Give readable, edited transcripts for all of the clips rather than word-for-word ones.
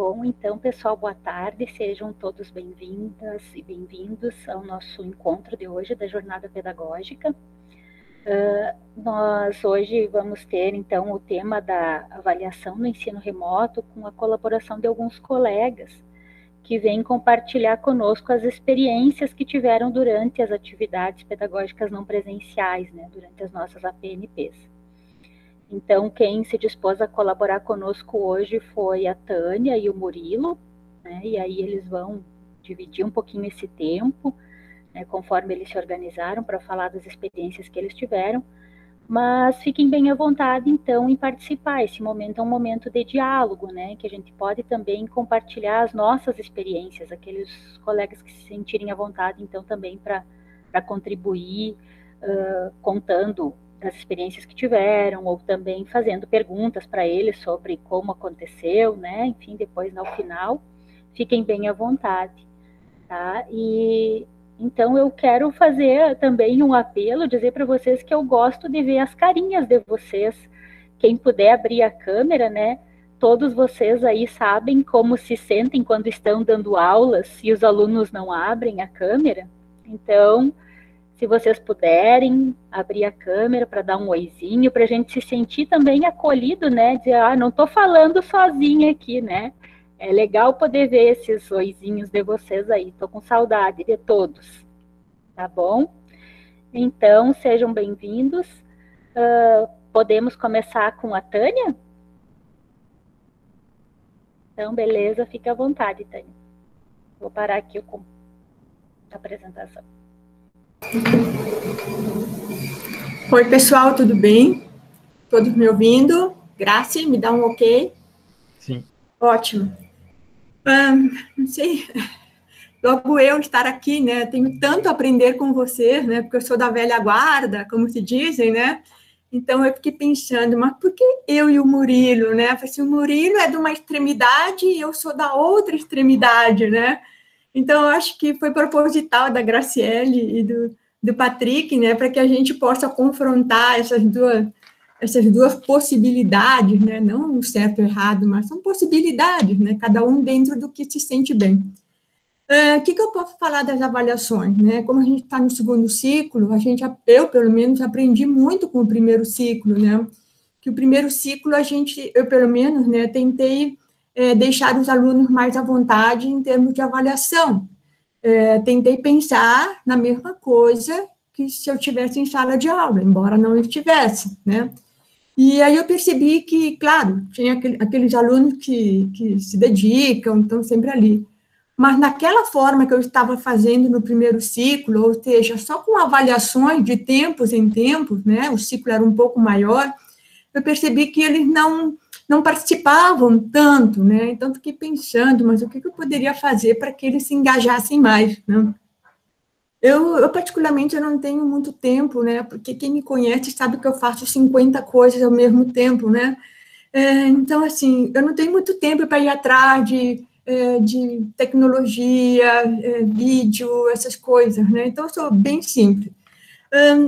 Bom, então, pessoal, boa tarde, sejam todos bem-vindas e bem-vindos ao nosso encontro de hoje da Jornada Pedagógica. Nós hoje vamos ter, então, o tema da avaliação no ensino remoto com a colaboração de alguns colegas que vêm compartilhar conosco as experiências que tiveram durante as atividades pedagógicas não presenciais, né, durante as nossas APNPs. Então, quem se dispôs a colaborar conosco hoje foi a Tânia e o Murilo, né? E aí eles vão dividir um pouquinho esse tempo, né, conforme eles se organizaram para falar das experiências que eles tiveram. Mas fiquem bem à vontade, então, em participar. Esse momento é um momento de diálogo, né? Que a gente pode também compartilhar as nossas experiências, aqueles colegas que se sentirem à vontade, então, também para contribuir, contando das experiências que tiveram, ou também fazendo perguntas para eles sobre como aconteceu, né? Enfim, depois, no final, fiquem bem à vontade, tá? E então eu quero fazer também um apelo, dizer para vocês que eu gosto de ver as carinhas de vocês. Quem puder abrir a câmera, né? Todos vocês aí sabem como se sentem quando estão dando aulas e os alunos não abrem a câmera. Então, se vocês puderem abrir a câmera para dar um oizinho, para a gente se sentir também acolhido, né? Dizer, não estou falando sozinha aqui, né? É legal poder ver esses oizinhos de vocês aí. Estou com saudade de todos, tá bom? Então, sejam bem-vindos. Podemos começar com a Tânia? Então, beleza, fica à vontade, Tânia. Vou parar aqui com a apresentação. Oi, pessoal, tudo bem? Todos me ouvindo? Grace, me dá um ok? Sim. Ótimo. Não sei, logo eu estar aqui, né? Tenho tanto a aprender com vocês, né? Porque eu sou da velha guarda, como se dizem, né? Então, eu fiquei pensando, mas por que eu e o Murilo, né? Assim, o Murilo é de uma extremidade e eu sou da outra extremidade, né? Então, eu acho que foi proposital da Graciele e do Patrick, né, para que a gente possa confrontar essas duas possibilidades, né, não o certo e o errado, mas são possibilidades, né, cada um dentro do que se sente bem. O que eu posso falar das avaliações, né? Como a gente está no segundo ciclo, eu, pelo menos, aprendi muito com o primeiro ciclo, né? Que o primeiro ciclo, eu, pelo menos, né, tentei deixar os alunos mais à vontade em termos de avaliação. Tentei pensar na mesma coisa que se eu estivesse em sala de aula, embora não estivesse, né? E aí eu percebi que, claro, tinha aqueles alunos que se dedicam, estão sempre ali. Mas naquela forma que eu estava fazendo no primeiro ciclo, ou seja, só com avaliações de tempos em tempos, né? O ciclo era um pouco maior, eu percebi que eles não participavam tanto, né? Então, fiquei pensando, mas o que eu poderia fazer para que eles se engajassem mais, né? Eu, particularmente, eu não tenho muito tempo, né? Porque quem me conhece sabe que eu faço 50 coisas ao mesmo tempo, né? Então, assim, eu não tenho muito tempo para ir atrás de tecnologia, vídeo, essas coisas, né? Então, eu sou bem simples.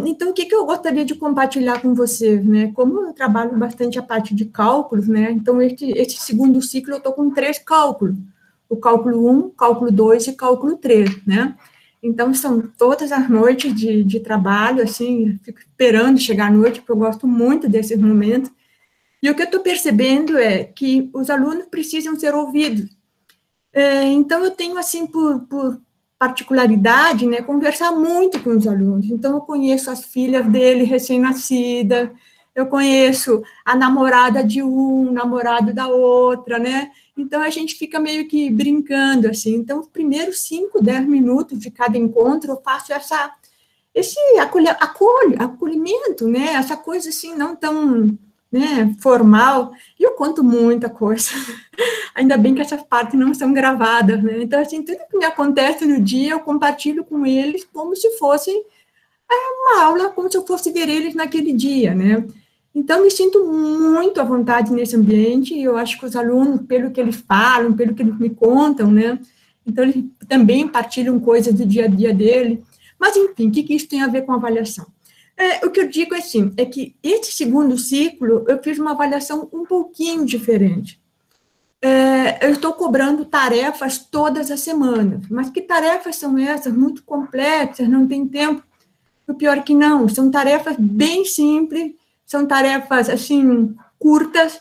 Então, o que eu gostaria de compartilhar com vocês, né? Como eu trabalho bastante a parte de cálculos, né? Então, este segundo ciclo eu estou com 3 cálculos. O cálculo 1, cálculo 2 e cálculo 3, né? Então, são todas as noites de trabalho, assim, fico esperando chegar à noite, porque eu gosto muito desses momentos. E o que eu estou percebendo é que os alunos precisam ser ouvidos. Então, eu tenho, assim, por particularidade, né, conversar muito com os alunos. Então, eu conheço as filhas dele recém-nascida, eu conheço a namorada de um, namorado da outra, né? Então, a gente fica meio que brincando, assim. Então, os primeiros 5, 10 minutos de cada encontro, eu faço esse acolhimento, né? Essa coisa, assim, não tão, né, formal. E eu conto muita coisa. Ainda bem que essas partes não são gravadas, né? Então, assim, tudo que me acontece no dia, eu compartilho com eles como se fosse uma aula, como se eu fosse ver eles naquele dia, né? Então, me sinto muito à vontade nesse ambiente, e eu acho que os alunos, pelo que eles falam, pelo que eles me contam, né? Então, eles também partilham coisas do dia a dia dele. Mas, enfim, o que isso tem a ver com avaliação? O que eu digo, assim, é que esse segundo ciclo, eu fiz uma avaliação um pouquinho diferente. eu estou cobrando tarefas todas as semanas. Mas que tarefas são essas? Muito complexas, não tem tempo. O pior é que não, são tarefas bem simples, são tarefas, assim, curtas,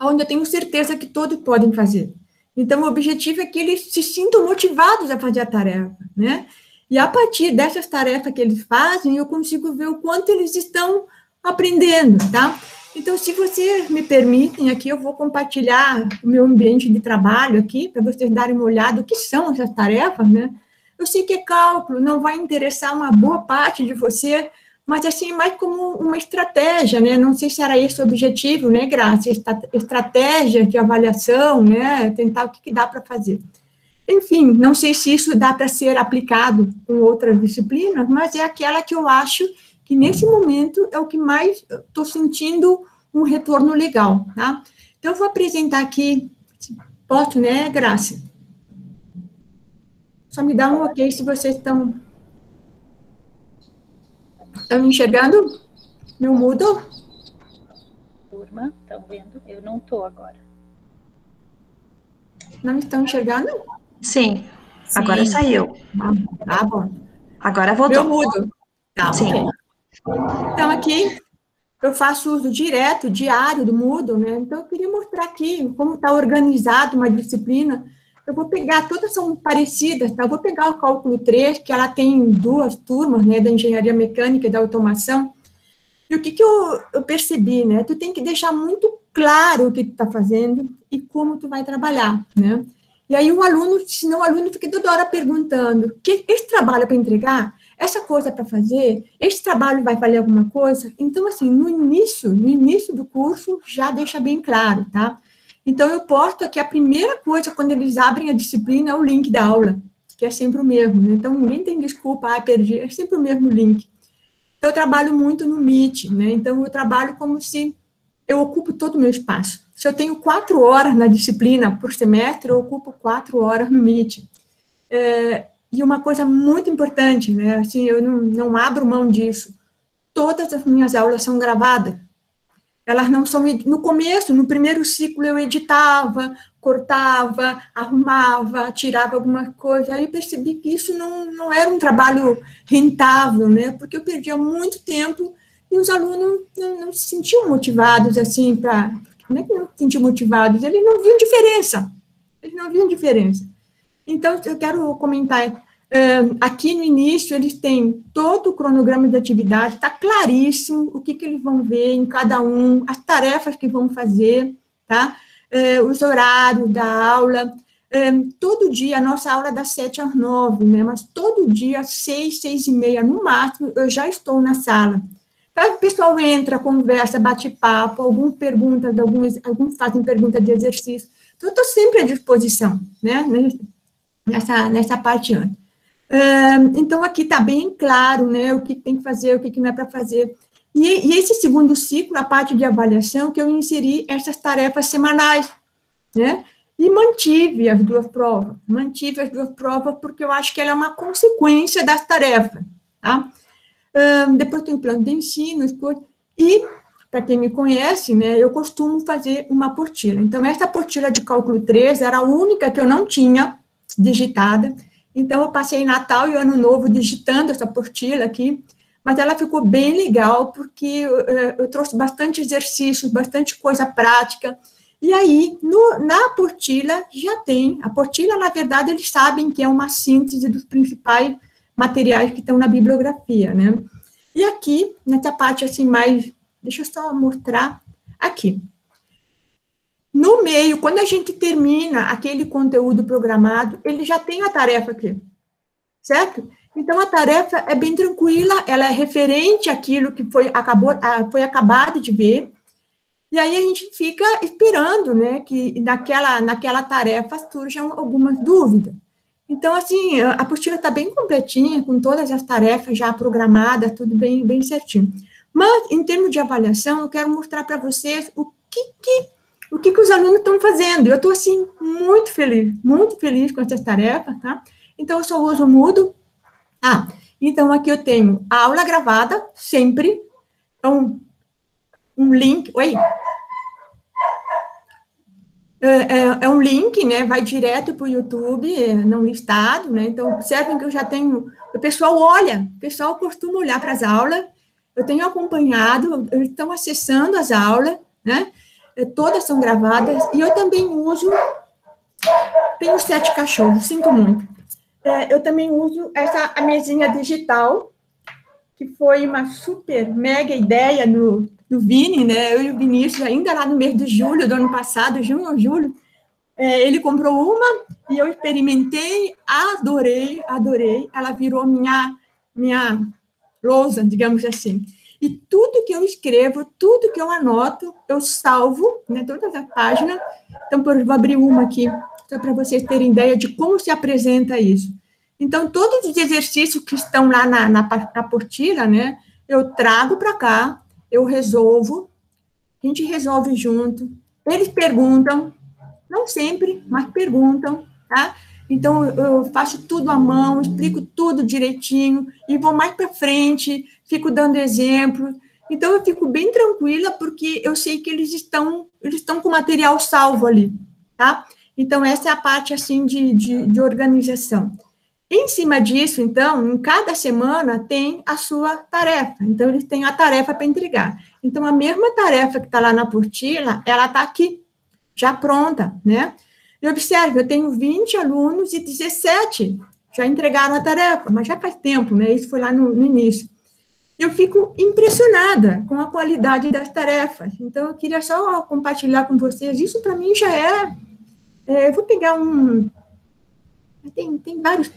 onde eu tenho certeza que todos podem fazer. Então, o objetivo é que eles se sintam motivados a fazer a tarefa, né? E a partir dessas tarefas que eles fazem, eu consigo ver o quanto eles estão aprendendo, tá? Então, se vocês me permitem, aqui eu vou compartilhar o meu ambiente de trabalho aqui, para vocês darem uma olhada o que são essas tarefas, né? Eu sei que é cálculo, não vai interessar uma boa parte de você, mas assim, mais como uma estratégia, né? Não sei se era esse o objetivo, né, Graça? Estratégia de avaliação, né? Tentar o que dá para fazer. Enfim, não sei se isso dá para ser aplicado com outras disciplinas, mas é aquela que eu acho que, nesse momento, é o que mais estou sentindo um retorno legal, tá? Então, eu vou apresentar aqui, posso, né, Graça? Só me dá um ok se vocês estão me enxergando? Não mudo? Turma, estão vendo? Eu não estou agora. Não estão enxergando? Sim, agora saiu. Ah, bom. Agora voltou. Meu mudo. Tá, sim. Okay. Então, aqui, eu faço uso direto, diário do Moodle, né? Então, eu queria mostrar aqui como está organizado uma disciplina. Eu vou pegar, todas são parecidas, tá? Eu vou pegar o cálculo 3, que ela tem 2 turmas, né, da engenharia mecânica e da automação. E o que eu percebi, né? Tu tem que deixar muito claro o que tu está fazendo e como tu vai trabalhar, né? E aí o aluno, senão o aluno fica toda hora perguntando, esse trabalho é para entregar? Essa coisa é para fazer? Esse trabalho vai valer alguma coisa? Então, assim, no início do curso, já deixa bem claro, tá? Então, eu posto aqui a primeira coisa, quando eles abrem a disciplina, é o link da aula, que é sempre o mesmo, né? Então, ninguém tem desculpa, perdi, é sempre o mesmo link. Eu trabalho muito no Meet, né? Então, eu trabalho como se eu ocupo todo o meu espaço. Se eu tenho 4 horas na disciplina por semestre, eu ocupo 4 horas no Meet. E uma coisa muito importante, né? Assim, eu não abro mão disso. Todas as minhas aulas são gravadas. Elas não são... No começo, no primeiro ciclo, eu editava, cortava, arrumava, tirava alguma coisa. Aí eu percebi que isso não era um trabalho rentável, né? Porque eu perdia muito tempo e os alunos não se sentiam motivados, assim, para... Não é que não se sentiam motivados, eles não viam diferença. Eles não viam diferença. Então, eu quero comentar, aqui no início, eles têm todo o cronograma de atividade, está claríssimo o que eles vão ver em cada um, as tarefas que vão fazer, tá? Os horários da aula, todo dia, a nossa aula é das 7 às 9, né? Mas todo dia, às 6, 6h30, no máximo, eu já estou na sala. Então, o pessoal entra, conversa, bate papo, alguns fazem pergunta de exercício. Então, eu estou sempre à disposição, né? Nessa parte antes. Então, aqui está bem claro, né, o que tem que fazer, o que não é para fazer. E esse segundo ciclo, a parte de avaliação, que eu inseri essas tarefas semanais, né, e mantive as duas provas porque eu acho que ela é uma consequência das tarefas, tá? Depois tem o plano de ensino, e, para quem me conhece, né, eu costumo fazer uma apostila. Então, essa apostila de cálculo 3 era a única que eu não tinha digitada, então eu passei Natal e Ano Novo digitando essa apostila aqui, mas ela ficou bem legal, porque eu trouxe bastante exercícios, bastante coisa prática, e aí, na apostila, já tem, a apostila, na verdade, eles sabem que é uma síntese dos principais materiais que estão na bibliografia, né? E aqui, nessa parte assim mais, deixa eu só mostrar aqui. No meio, quando a gente termina aquele conteúdo programado, ele já tem a tarefa aqui, certo? Então, a tarefa é bem tranquila, ela é referente àquilo que foi acabado de ver, e aí a gente fica esperando, né, que naquela tarefa surjam algumas dúvidas. Então, assim, a apostila está bem completinha, com todas as tarefas já programadas, tudo bem, bem certinho. Mas, em termos de avaliação, eu quero mostrar para vocês o que os alunos estão fazendo. Eu estou, assim, muito feliz com essas tarefas, tá? Então, eu só uso o Moodle. Então, aqui eu tenho a aula gravada, sempre, um link... Oi? É um link, né? Vai direto para o YouTube, não listado, né? Então, observem que eu já tenho... O pessoal costuma olhar para as aulas, eu tenho acompanhado, eles estão acessando as aulas, né? Todas são gravadas, e eu também uso... Tenho 7 cachorros, sinto muito. Eu também uso a mesinha digital, que foi uma super, mega ideia do Vini, né? Eu e o Vinícius, ainda lá no mês de julho do ano passado, junho ou julho, ele comprou uma e eu experimentei, adorei. Ela virou minha lousa, digamos assim. E tudo que eu escrevo, tudo que eu anoto, eu salvo, né? Todas as páginas. Então, por exemplo, vou abrir uma aqui, só para vocês terem ideia de como se apresenta isso. Então, todos os exercícios que estão lá na apostila, né? Eu trago para cá, eu resolvo, a gente resolve junto. Eles perguntam, não sempre, mas perguntam, tá? Então, eu faço tudo à mão, explico tudo direitinho, e vou mais para frente, fico dando exemplo. Então, eu fico bem tranquila, porque eu sei que eles estão com material salvo ali, tá? Então, essa é a parte, assim, de organização. Em cima disso, então, em cada semana tem a sua tarefa. Então, eles têm a tarefa para entregar. Então, a mesma tarefa que está lá na apostila, ela está aqui, já pronta, né? E observe, eu tenho 20 alunos e 17 já entregaram a tarefa, mas já faz tempo, né? Isso foi lá no início. Eu fico impressionada com a qualidade das tarefas. Então, eu queria só compartilhar com vocês. Isso, para mim, já eu vou pegar um... Tem vários...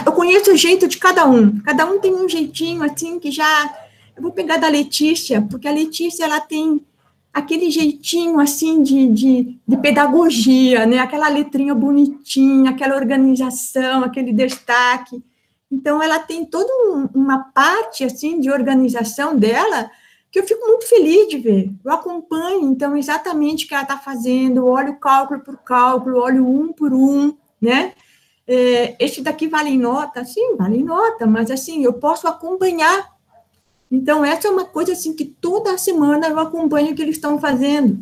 Eu conheço o jeito de cada um. Cada um tem um jeitinho, assim, que já... Eu vou pegar da Letícia, porque a Letícia, ela tem aquele jeitinho, assim, de pedagogia, né? Aquela letrinha bonitinha, aquela organização, aquele destaque. Então, ela tem toda uma parte, assim, de organização dela, que eu fico muito feliz de ver. Eu acompanho, então, exatamente o que ela está fazendo, olho cálculo por cálculo, olho um por um, né? Esse daqui vale nota? Sim, vale nota, mas, assim, eu posso acompanhar. Então, essa é uma coisa, assim, que toda semana eu acompanho o que eles estão fazendo,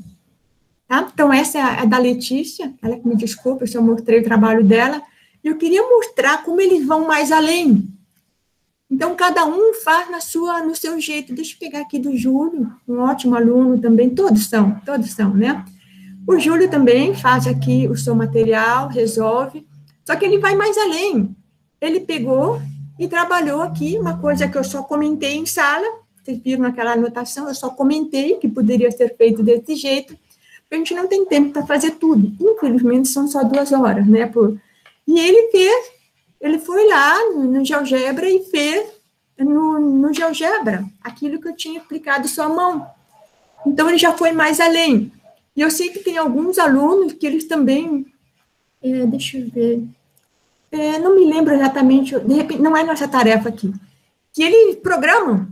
tá? Então, essa é a da Letícia, ela que me desculpa se eu mostrei o trabalho dela, e eu queria mostrar como eles vão mais além. Então, cada um faz no seu jeito. Deixa eu pegar aqui do Júlio, um ótimo aluno também, todos são, né? O Júlio também faz aqui o seu material, resolve, só que ele vai mais além. Ele pegou e trabalhou aqui, uma coisa que eu só comentei em sala, vocês viram naquela anotação, eu só comentei que poderia ser feito desse jeito, porque a gente não tem tempo para fazer tudo. Infelizmente, são só 2 horas, né? E ele foi lá no GeoGebra e fez no GeoGebra aquilo que eu tinha explicado só à mão. Então, ele já foi mais além. E eu sei que tem alguns alunos que eles também, deixa eu ver, não me lembro exatamente, de repente, não é nossa tarefa aqui, que eles programam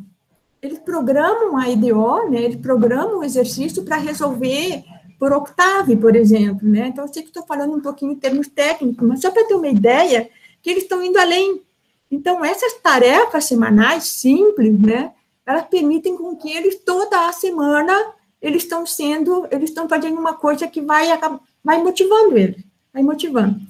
a EDO, né, eles programam o exercício para resolver por Octave, por exemplo, né? Então, eu sei que estou falando um pouquinho em termos técnicos, mas só para ter uma ideia que eles estão indo além. Então, essas tarefas semanais simples, né, elas permitem com que eles, toda a semana, eles estão fazendo uma coisa que vai motivando eles, vai motivando.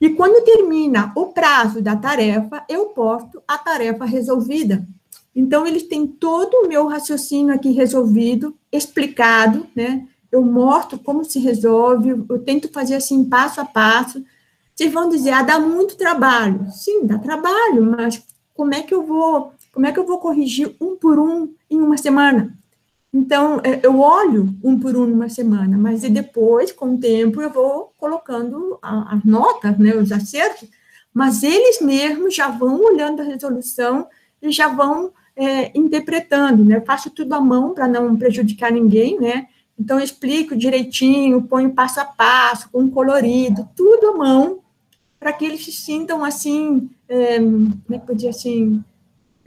E quando termina o prazo da tarefa, eu posto a tarefa resolvida. Então, eles têm todo o meu raciocínio aqui resolvido, explicado, né? Eu mostro como se resolve, eu tento fazer assim, passo a passo. Vocês vão dizer, dá muito trabalho. Sim, dá trabalho, mas como é que eu vou corrigir um por um em uma semana? Então, eu olho um por um numa semana, mas depois, com o tempo, eu vou colocando as notas, né, os acertos, mas eles mesmos já vão olhando a resolução e já vão interpretando, né? Eu faço tudo à mão para não prejudicar ninguém, né? Então, eu explico direitinho, ponho passo a passo, com colorido, tudo à mão, para que eles se sintam, assim, assim,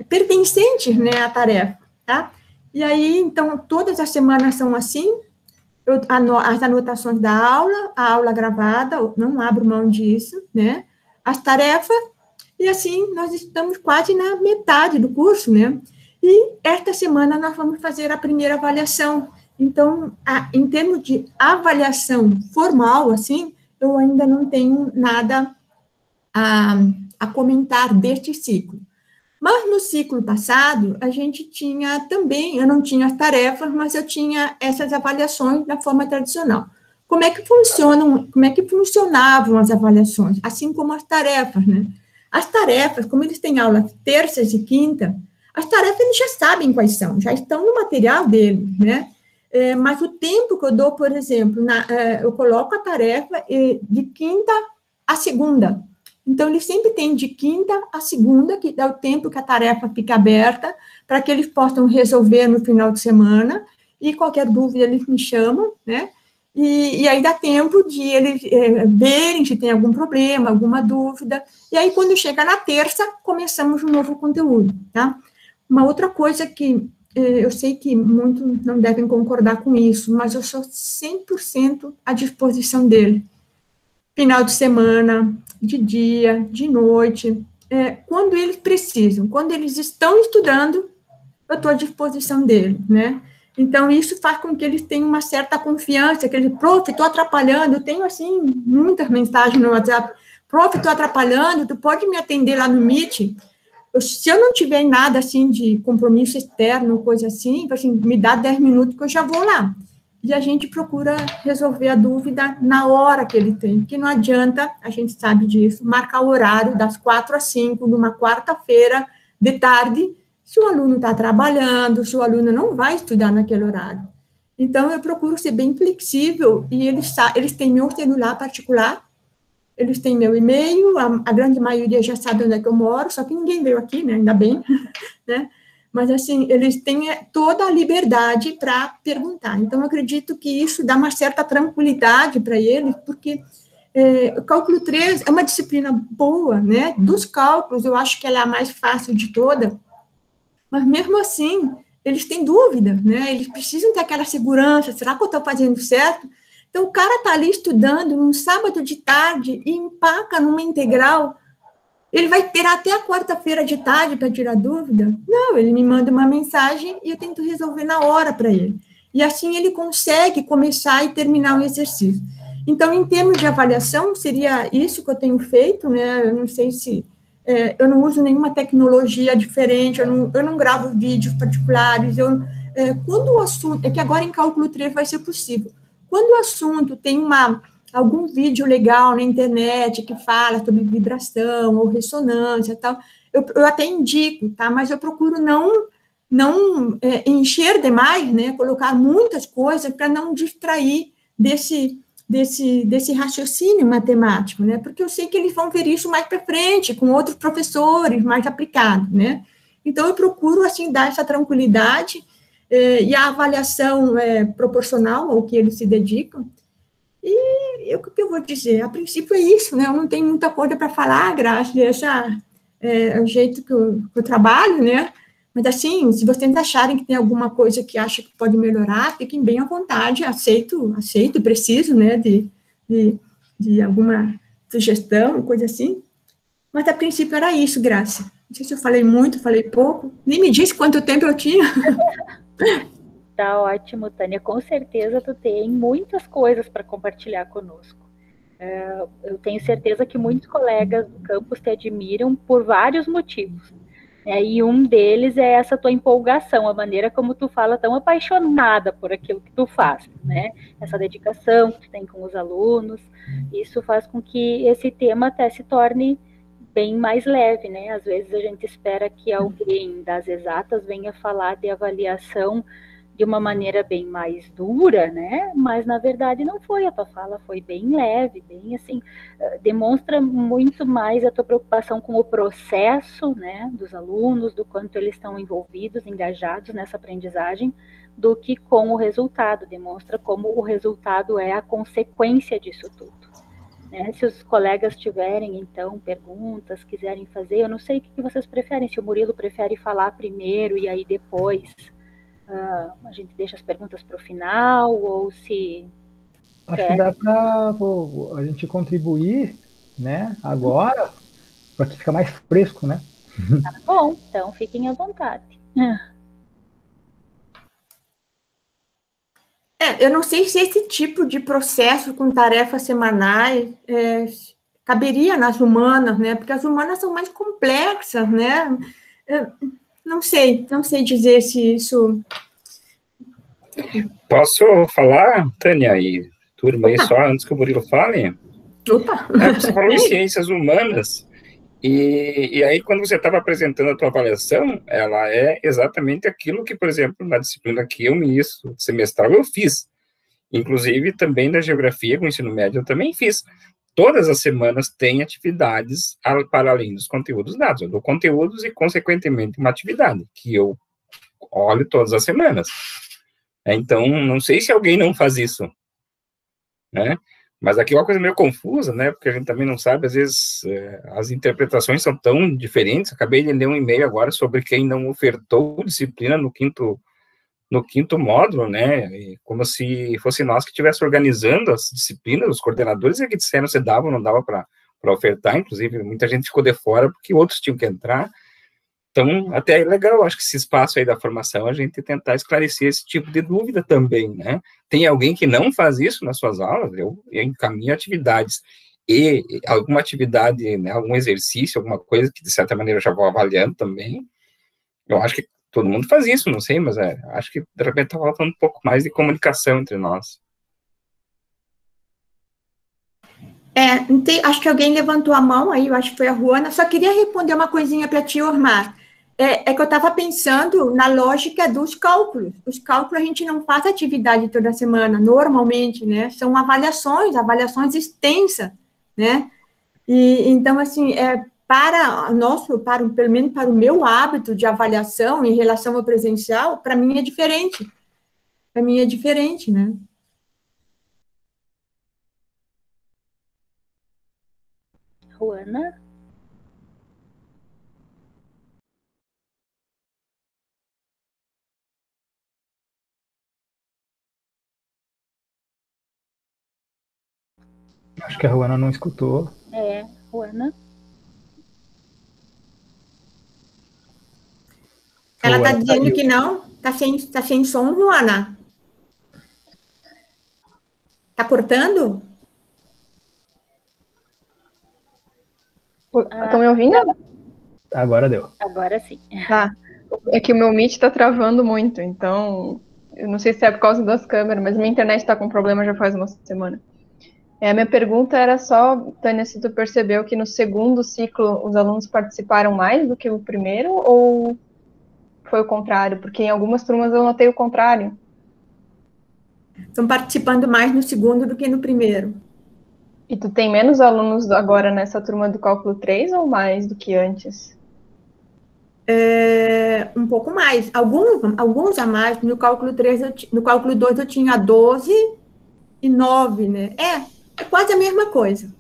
pertencentes, né, à tarefa, tá? E aí, então, todas as semanas são assim, as anotações da aula, a aula gravada, não abro mão disso, né? As tarefas, e assim, nós estamos quase na metade do curso, né? E esta semana nós vamos fazer a primeira avaliação. Então, em termos de avaliação formal, assim, eu ainda não tenho nada a comentar deste ciclo. Mas no ciclo passado, a gente tinha também, eu não tinha as tarefas, mas eu tinha essas avaliações da forma tradicional. Como é que funcionavam as avaliações, assim como as tarefas, né? As tarefas, como eles têm aula terças e quinta, as tarefas eles já sabem quais são, já estão no material deles, né? Mas o tempo que eu dou, por exemplo, eu coloco a tarefa de quinta a segunda. Então, eles sempre têm de quinta a segunda, que é o tempo que a tarefa fica aberta, para que eles possam resolver no final de semana, e qualquer dúvida eles me chamam, né? E aí dá tempo de eles verem se tem algum problema, alguma dúvida, e aí quando chega na terça, começamos um novo conteúdo, tá? Uma outra coisa que eu sei que muitos não devem concordar com isso, mas eu sou 100% à disposição dele. Final de semana, de dia, de noite, quando eles precisam, quando eles estão estudando, eu estou à disposição dele, né? Então, isso faz com que eles tenham uma certa confiança, que eles, prof, estou atrapalhando, eu tenho, assim, muitas mensagens no WhatsApp, prof, estou atrapalhando, tu pode me atender lá no Meet? Se eu não tiver nada, assim, de compromisso externo, coisa assim, me dá 10 minutos que eu já vou lá. E a gente procura resolver a dúvida na hora que ele tem, porque não adianta, a gente sabe disso, marcar o horário das 4 às 5, numa quarta-feira de tarde, se o aluno está trabalhando, se o aluno não vai estudar naquele horário. Então, eu procuro ser bem flexível, e eles têm meu celular particular, eles têm meu e-mail, a grande maioria já sabe onde é que eu moro, só que ninguém veio aqui, né, ainda bem, né? Mas, assim, eles têm toda a liberdade para perguntar. Então, eu acredito que isso dá uma certa tranquilidade para eles, porque o cálculo 3 é uma disciplina boa, né? Dos cálculos, eu acho que ela é a mais fácil de toda, mas, mesmo assim, eles têm dúvida, né? Eles precisam ter aquela segurança, será que eu estou fazendo certo? Então, o cara está ali estudando num sábado de tarde e empaca numa integral. Ele vai esperar até a quarta-feira de tarde para tirar dúvida? Não, ele me manda uma mensagem e eu tento resolver na hora para ele. E assim ele consegue começar e terminar o exercício. Então, em termos de avaliação, seria isso que eu tenho feito, né? Eu não sei se... eu não uso nenhuma tecnologia diferente, eu não gravo vídeos particulares, quando o assunto... É que agora em cálculo 3 vai ser possível. Quando o assunto tem algum vídeo legal na internet que fala sobre vibração ou ressonância e tal, eu até indico, tá? Mas eu procuro não encher demais, né? Colocar muitas coisas para não distrair desse raciocínio matemático, né? Porque eu sei que eles vão ver isso mais para frente, com outros professores, mais aplicado, né? Então, eu procuro, assim, dar essa tranquilidade, e a avaliação é proporcional ao que eles se dedicam. E o que eu vou dizer? A princípio é isso, né? Eu não tenho muita coisa para falar, Graça, é o jeito que eu trabalho, né? Mas, assim, se vocês acharem que tem alguma coisa que acham que pode melhorar, fiquem bem à vontade, aceito, preciso, né, de alguma sugestão, coisa assim. Mas, a princípio, era isso, Graça. Não sei se eu falei muito, falei pouco, nem me disse quanto tempo eu tinha. Tá ótimo, Tânia. Com certeza tu tem muitas coisas para compartilhar conosco. Eu tenho certeza que muitos colegas do campus te admiram por vários motivos. E um deles é essa tua empolgação, a maneira como tu fala tão apaixonada por aquilo que tu faz, né? Essa dedicação que tu tem com os alunos, isso faz com que esse tema até se torne bem mais leve, né? Às vezes a gente espera que alguém das exatas venha falar de avaliação de uma maneira bem mais dura, né? Mas na verdade não foi, a tua fala foi bem leve, bem assim, demonstra muito mais a tua preocupação com o processo, né, dos alunos, do quanto eles estão envolvidos, engajados nessa aprendizagem, do que com o resultado, demonstra como o resultado é a consequência disso tudo. Né? Se os colegas tiverem, então, perguntas, quiserem fazer, eu não sei o que vocês preferem, se o Murilo prefere falar primeiro e aí depois a gente deixa as perguntas para o final, ou se... Acho que dá para a gente contribuir, né, agora, para que fica mais fresco, né? Tá bom, então fiquem à vontade. eu não sei se esse tipo de processo com tarefas semanais caberia nas humanas, né? Porque as humanas são mais complexas, né? Não sei dizer se isso... Posso falar, Tânia, e turma aí, só antes que o Murilo fale? Opa! Você falou em ciências humanas, e aí quando você estava apresentando a tua avaliação, ela é exatamente aquilo que, por exemplo, na disciplina que eu ministro semestral, eu fiz. Inclusive, também na geografia, com o ensino médio, eu também fiz. Todas as semanas tem atividades para além dos conteúdos dados. Eu dou conteúdos e, consequentemente, uma atividade que eu olho todas as semanas. Então, não sei se alguém não faz isso, né? Mas aqui é uma coisa meio confusa, né? Porque a gente também não sabe, às vezes, as interpretações são tão diferentes. Acabei de ler um e-mail agora sobre quem não ofertou disciplina no quinto módulo, né? E como se fosse nós que estivesse organizando as disciplinas, os coordenadores é que disseram se dava ou não dava para ofertar, inclusive muita gente ficou de fora porque outros tinham que entrar. Então, até é legal, acho que esse espaço aí da formação, a gente tentar esclarecer esse tipo de dúvida também, né? Tem alguém que não faz isso nas suas aulas? Eu encaminho atividades e alguma atividade, né, algum exercício, alguma coisa que, de certa maneira, eu já vou avaliando também. Eu acho que todo mundo faz isso, não sei, mas acho que, de repente, está faltando um pouco mais de comunicação entre nós. Acho que alguém levantou a mão aí, eu acho que foi a Ruana. Só queria responder uma coisinha para ti, Ormar. Que eu estava pensando na lógica dos cálculos. Os cálculos a gente não faz atividade toda semana, normalmente, né? São avaliações extensas, né? E, então, assim, pelo menos para o meu hábito de avaliação em relação ao presencial, para mim é diferente. Para mim é diferente, né? Ruana? Acho que a Ruana não escutou. Ruana. Ela está Ruana dizendo saiu. que não. Tá sem som, Ruana. Tá cortando? Estão me ouvindo? Agora deu. Agora sim. Tá. É que o meu Meet tá travando muito, então eu não sei se é por causa das câmeras, mas minha internet tá com problema já faz uma semana. A minha pergunta era só, Tânia, se tu percebeu que no segundo ciclo os alunos participaram mais do que o primeiro, ou foi o contrário? Porque em algumas turmas eu notei o contrário. Estão participando mais no segundo do que no primeiro. E tu tem menos alunos agora nessa turma do cálculo 3 ou mais do que antes? Um pouco mais. Alguns a mais. No cálculo 2 eu tinha 12 e 9, né? É quase a mesma coisa.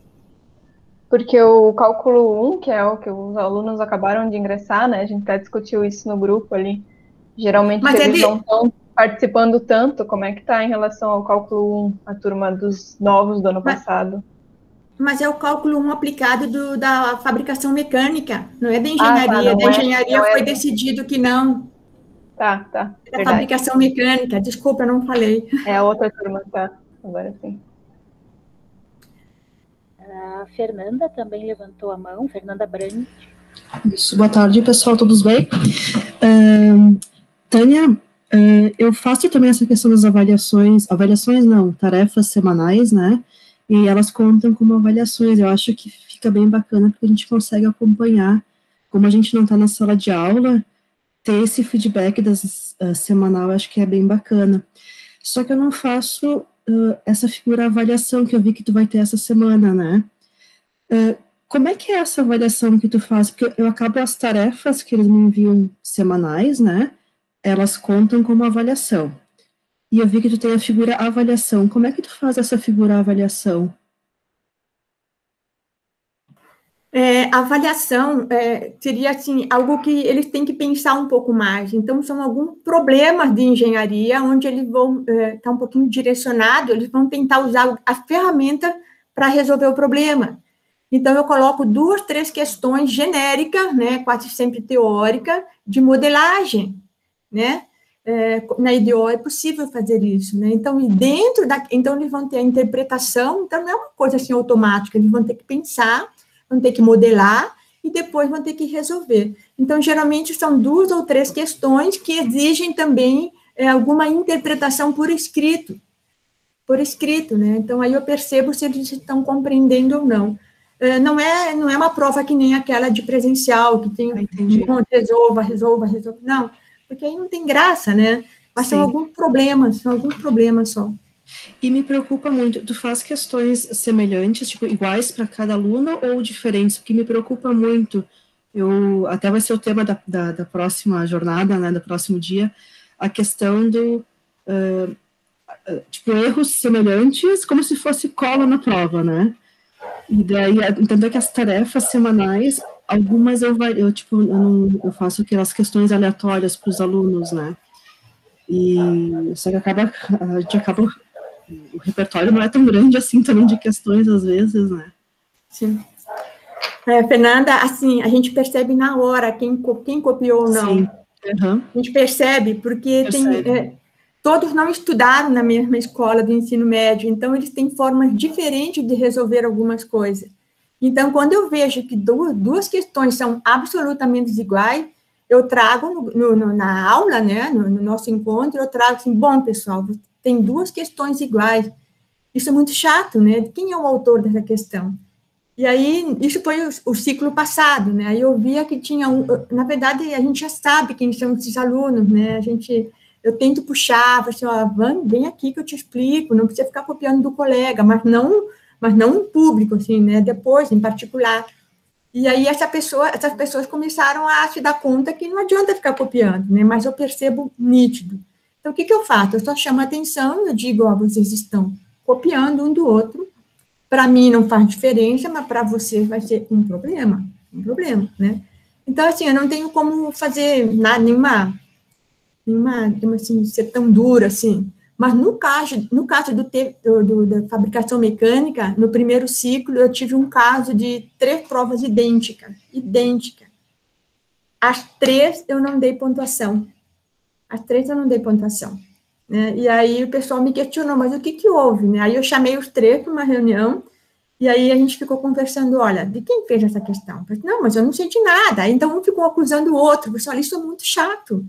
Porque o cálculo 1, que é o que os alunos acabaram de ingressar, né? A gente até discutiu isso no grupo ali. Geralmente eles não estão participando tanto. Como é que está em relação ao cálculo 1, a turma dos novos do ano passado? Mas é o cálculo 1 aplicado da fabricação mecânica, não é da engenharia. Da engenharia foi decidido que não. Tá. É da fabricação mecânica, desculpa, eu não falei. É a outra turma, tá. Agora sim. A Fernanda também levantou a mão, Fernanda Brandt. Isso, boa tarde, pessoal, todos bem? Tânia, eu faço também essa questão das avaliações não, tarefas semanais, né? E elas contam como avaliações. Eu acho que fica bem bacana porque a gente consegue acompanhar, como a gente não está na sala de aula, ter esse feedback semanal, eu acho que é bem bacana. Só que eu não faço essa figura avaliação que eu vi que tu vai ter essa semana, né? Como é que é essa avaliação que tu faz? Porque eu acabo as tarefas que eles me enviam semanais, né? Elas contam como avaliação. E eu vi que tu tem a figura avaliação. Como é que tu faz essa figura avaliação? A avaliação seria assim, algo que eles têm que pensar um pouco mais. Então, são alguns problemas de engenharia onde eles vão estar um pouquinho direcionados, eles vão tentar usar a ferramenta para resolver o problema. Então, eu coloco 2, 3 questões genéricas, né, quase sempre teórica, de modelagem, né? na IDO é possível fazer isso, né? Então, então eles vão ter a interpretação, então não é uma coisa assim automática, eles vão ter que pensar, vão ter que modelar e depois vão ter que resolver. Então, geralmente são 2 ou 3 questões que exigem também alguma interpretação por escrito, né? Então, aí eu percebo se eles estão compreendendo ou não. Não é uma prova que nem aquela de presencial, que tem resolva, não, porque aí não tem graça, né? Mas são alguns problemas só. E me preocupa muito, tu faz questões semelhantes, tipo, iguais para cada aluno ou diferentes? O que me preocupa muito, até vai ser o tema da próxima jornada, né, do próximo dia, a questão do, tipo, erros semelhantes, como se fosse cola na prova, né? E daí, entender que as tarefas semanais, algumas eu faço aquelas questões aleatórias para os alunos, né? E só que a gente acaba, o repertório não é tão grande assim também de questões às vezes, né? Sim. Fernanda, assim, a gente percebe na hora quem copiou ou não. Sim. Uhum. A gente percebe, porque todos não estudaram na mesma escola do ensino médio, então eles têm formas diferentes de resolver algumas coisas. Então, quando eu vejo que duas questões são absolutamente iguais, eu trago na aula, né, no nosso encontro, eu trago assim, bom, pessoal, tem 2 questões iguais. Isso é muito chato, né? Quem é o autor dessa questão? E aí, isso foi o ciclo passado, né? Aí eu via que tinha na verdade, a gente já sabe quem são esses alunos, né? Eu tento puxar, assim, vem aqui que eu te explico, não precisa ficar copiando do colega, mas não em público, assim, né? Depois, em particular. E aí essas pessoas começaram a se dar conta que não adianta ficar copiando, né? Mas eu percebo nítido. Então, o que eu faço? Eu só chamo a atenção, eu digo, vocês estão copiando um do outro, para mim não faz diferença, mas para vocês vai ser um problema, né? Então, assim, eu não tenho como fazer nenhuma assim, ser tão dura, assim. Mas no caso da fabricação mecânica, no primeiro ciclo, eu tive um caso de 3 provas idênticas. As 3 eu não dei pontuação. Né? E aí o pessoal me questionou, mas o que houve? Né? Aí eu chamei os 3 para uma reunião, e aí a gente ficou conversando, olha, de quem fez essa questão? Eu falei, não, mas eu não sei de nada. Então um ficou acusando o outro, pessoal, isso é muito chato,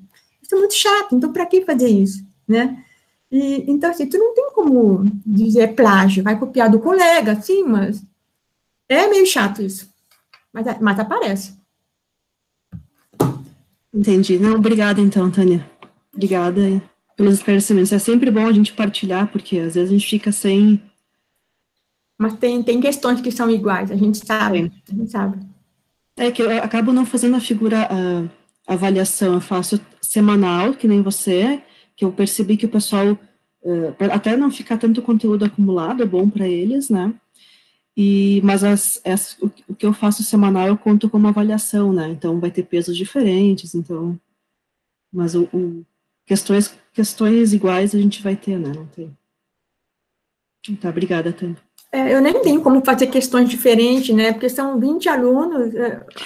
então para que fazer isso? Né? E, então, assim, tu não tem como dizer plágio, vai copiar do colega, sim, mas é meio chato isso, mas aparece. Entendi. Não, obrigada então, Tânia. Obrigada pelos esclarecimentos. É sempre bom a gente partilhar, porque às vezes a gente fica sem... Mas tem questões que são iguais, a gente sabe. É que eu acabo não fazendo a avaliação, eu faço semanal, que nem você, que eu percebi que o pessoal, até não ficar tanto conteúdo acumulado, é bom para eles, né? Mas o que eu faço semanal eu conto como avaliação, né? Então vai ter pesos diferentes, então... Mas questões iguais a gente vai ter, né? Não tem. Tá, obrigada, Tânia. Eu nem tenho como fazer questões diferentes, né? Porque são 20 alunos.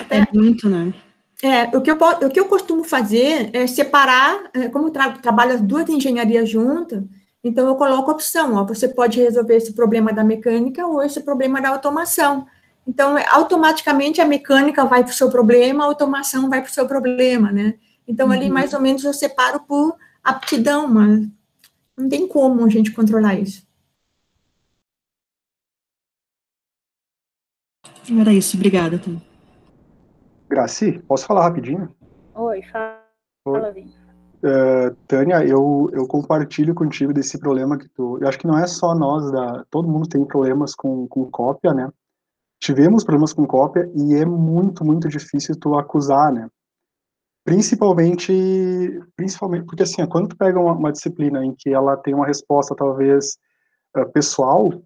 É muito, né? O que eu costumo fazer é separar, como eu trabalho as 2 engenharias juntas, então eu coloco a opção, você pode resolver esse problema da mecânica ou esse problema da automação. Então, automaticamente a mecânica vai para o seu problema, a automação vai para o seu problema, né? Então, ali mais ou menos eu separo por aptidão, mas não tem como a gente controlar isso. Era isso, obrigada, Tânia. Graci, posso falar rapidinho? Oi, fala, Vini. Tânia, eu compartilho contigo desse problema que eu acho que não é só nós, todo mundo tem problemas com cópia, né? Tivemos problemas com cópia e é muito, muito difícil tu acusar, né? Principalmente porque assim, quando tu pega uma disciplina em que ela tem uma resposta talvez pessoal,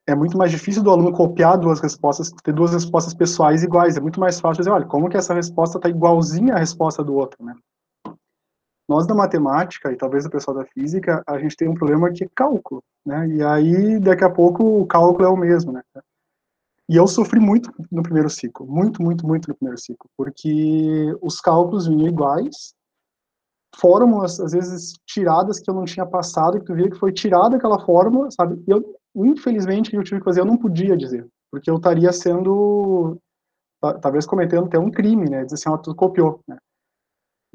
é muito mais difícil do aluno copiar 2 respostas, ter 2 respostas pessoais iguais. É muito mais fácil dizer, olha, como que essa resposta está igualzinha à resposta do outro, né? Nós da matemática, e talvez o pessoal da física, a gente tem um problema que é cálculo, né? E aí, daqui a pouco, o cálculo é o mesmo, né? E eu sofri muito no primeiro ciclo, muito no primeiro ciclo, porque os cálculos vinham iguais, fórmulas, às vezes, tiradas que eu não tinha passado, que tu via que foi tirada aquela fórmula, sabe? E eu, infelizmente, o que eu tive que fazer, eu não podia dizer, porque eu estaria sendo, talvez cometendo até um crime, né? Dizer assim, ó, tu copiou, né?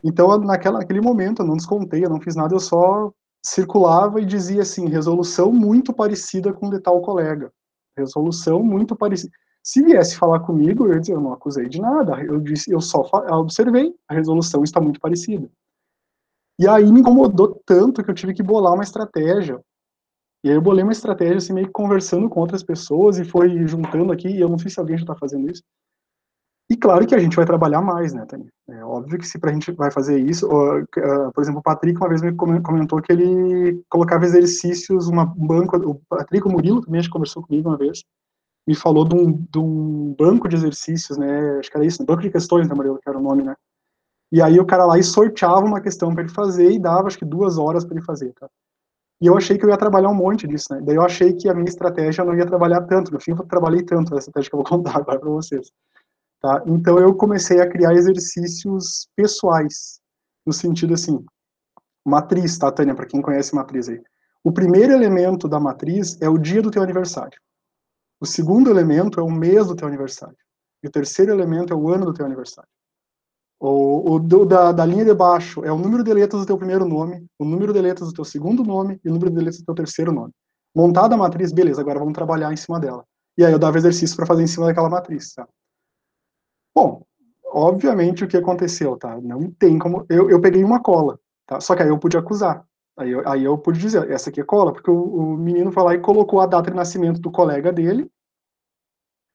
Então, naquele momento, eu não descontei, eu não fiz nada, eu só circulava e dizia assim, resolução muito parecida com de tal colega. Resolução muito parecida. Se viesse falar comigo, eu ia dizer, eu não acusei de nada, eu disse, eu só observei, a resolução está muito parecida. E aí me incomodou tanto que eu tive que bolar uma estratégia. E aí eu bolei uma estratégia, assim, meio que conversando com outras pessoas e foi juntando aqui, e eu não sei se alguém já está fazendo isso. E claro que a gente vai trabalhar mais, né, Tânia? É óbvio que se a gente vai fazer isso, por exemplo, o Patrick uma vez me comentou que ele colocava exercícios, um banco, o Patrick, o Murilo também, a gente conversou comigo uma vez, me falou de um banco de exercícios, né, acho que era isso, banco de questões, né, Murilo, que era o nome, né? E aí o cara lá sorteava uma questão para ele fazer e dava, acho que 2 horas para ele fazer, tá? E eu achei que eu ia trabalhar um monte disso, né? Daí eu achei que a minha estratégia não ia trabalhar tanto, no fim eu trabalhei tanto nessa estratégia que eu vou contar agora para vocês. Tá? Então eu comecei a criar exercícios pessoais, no sentido assim, matriz, tá, Tânia, para quem conhece matriz aí. O primeiro elemento da matriz é o dia do teu aniversário. O segundo elemento é o mês do teu aniversário. E o terceiro elemento é o ano do teu aniversário. Da linha de baixo é o número de letras do teu primeiro nome, o número de letras do teu segundo nome e o número de letras do teu terceiro nome. Montada a matriz, beleza, agora vamos trabalhar em cima dela. E aí eu dava exercício para fazer em cima daquela matriz, tá? Bom, obviamente o que aconteceu, tá? Não tem como. Eu peguei uma cola, tá? Só que aí eu pude acusar. Aí eu pude dizer, essa aqui é cola, porque o menino foi lá e colocou a data de nascimento do colega dele,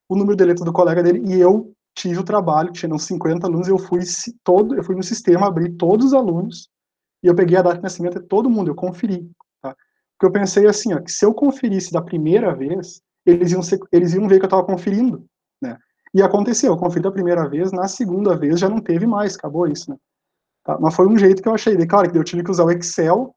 o número de letras do colega dele, e eu tive o trabalho, tinham 50 alunos, eu fui no sistema, abri todos os alunos, e eu peguei a data de nascimento de todo mundo, eu conferi, tá? Porque eu pensei assim, ó, que se eu conferisse da primeira vez, eles iam ver que eu estava conferindo, né? E aconteceu, eu conferi da primeira vez, na segunda vez já não teve mais, acabou isso, né? Tá? Mas foi um jeito que eu achei, e claro que eu tive que usar o Excel,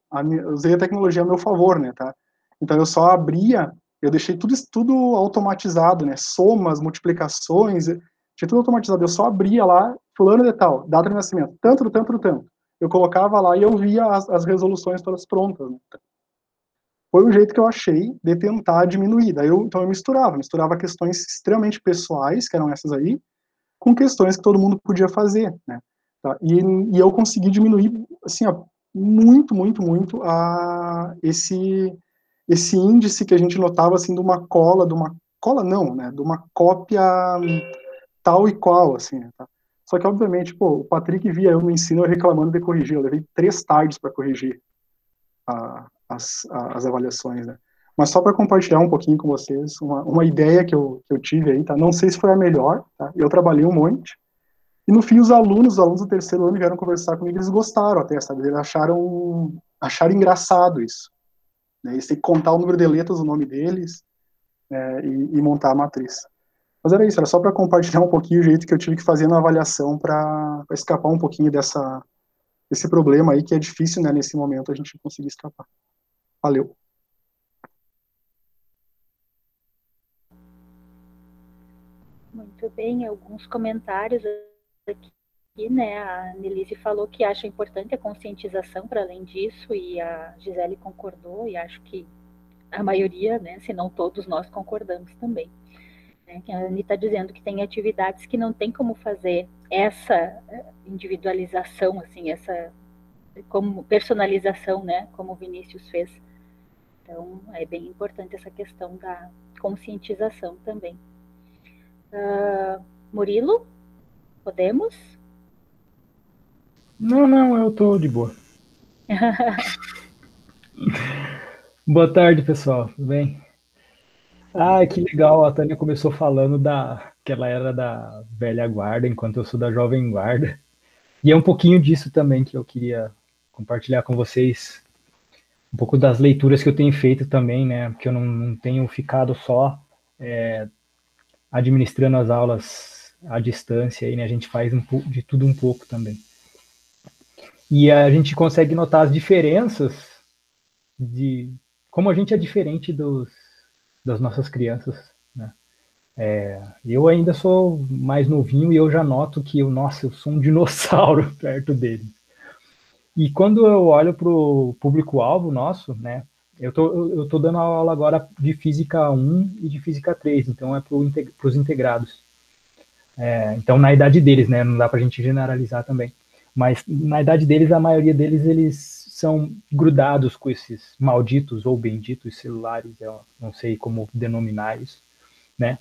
usei a tecnologia a meu favor, né, tá? Então eu só abria, eu deixei tudo automatizado, né, somas, multiplicações, tinha tudo automatizado, eu só abria lá, fulano de tal, data de nascimento, tanto, eu colocava lá e eu via as resoluções todas prontas, né? Foi um jeito que eu achei de tentar diminuir. Então eu misturava questões extremamente pessoais, que eram essas aí, com questões que todo mundo podia fazer, né? Tá? E eu consegui diminuir, assim, ó, muito, muito, muito esse índice que a gente notava, assim, de uma cola não, né? De uma cópia tal e qual, assim, né? Tá? Só que, obviamente, pô, o Patrick via eu no ensino reclamando de corrigir, eu levei 3 tardes para corrigir as avaliações, né? Mas só para compartilhar um pouquinho com vocês, uma ideia que eu tive aí, tá? Não sei se foi a melhor, tá? Eu trabalhei um monte, e no fim os alunos do terceiro ano vieram conversar comigo, eles gostaram até, sabe? Eles acharam engraçado isso, né? Eles têm que contar o número de letras, o nome deles, né? E montar a matriz. Mas era isso, era só para compartilhar um pouquinho o jeito que eu tive que fazer na avaliação para escapar um pouquinho desse problema aí, que é difícil, né, nesse momento, a gente conseguir escapar. Valeu. Muito bem, alguns comentários aqui, né? A Nelise falou que acha importante a conscientização para além disso, e a Gisele concordou, e acho que a maioria, né, se não todos nós concordamos também. Né? A Ani está dizendo que tem atividades que não tem como fazer essa individualização, assim, essa como personalização, né, como o Vinícius fez. Então, é bem importante essa questão da conscientização também. Murilo, podemos? Não, eu tô de boa. Boa tarde, pessoal, tudo bem? Que legal, a Tânia começou falando que ela era da velha guarda, enquanto eu sou da jovem guarda. E é um pouquinho disso também que eu queria compartilhar com vocês, um pouco das leituras que eu tenho feito também, né? Porque eu não tenho ficado só administrando as aulas à distância, aí, né? A gente faz de tudo um pouco também. E a gente consegue notar as diferenças de como a gente é diferente das nossas crianças, né? Eu ainda sou mais novinho e eu já noto que eu sou um dinossauro perto deles. E quando eu olho para o público-alvo nosso, né, eu tô dando aula agora de Física 1 e de Física 3, então é para os integrados. Então, na idade deles, né, não dá para a gente generalizar também, mas na idade deles, a maioria deles, eles são grudados com esses malditos ou benditos celulares, eu não sei como denominar isso, né?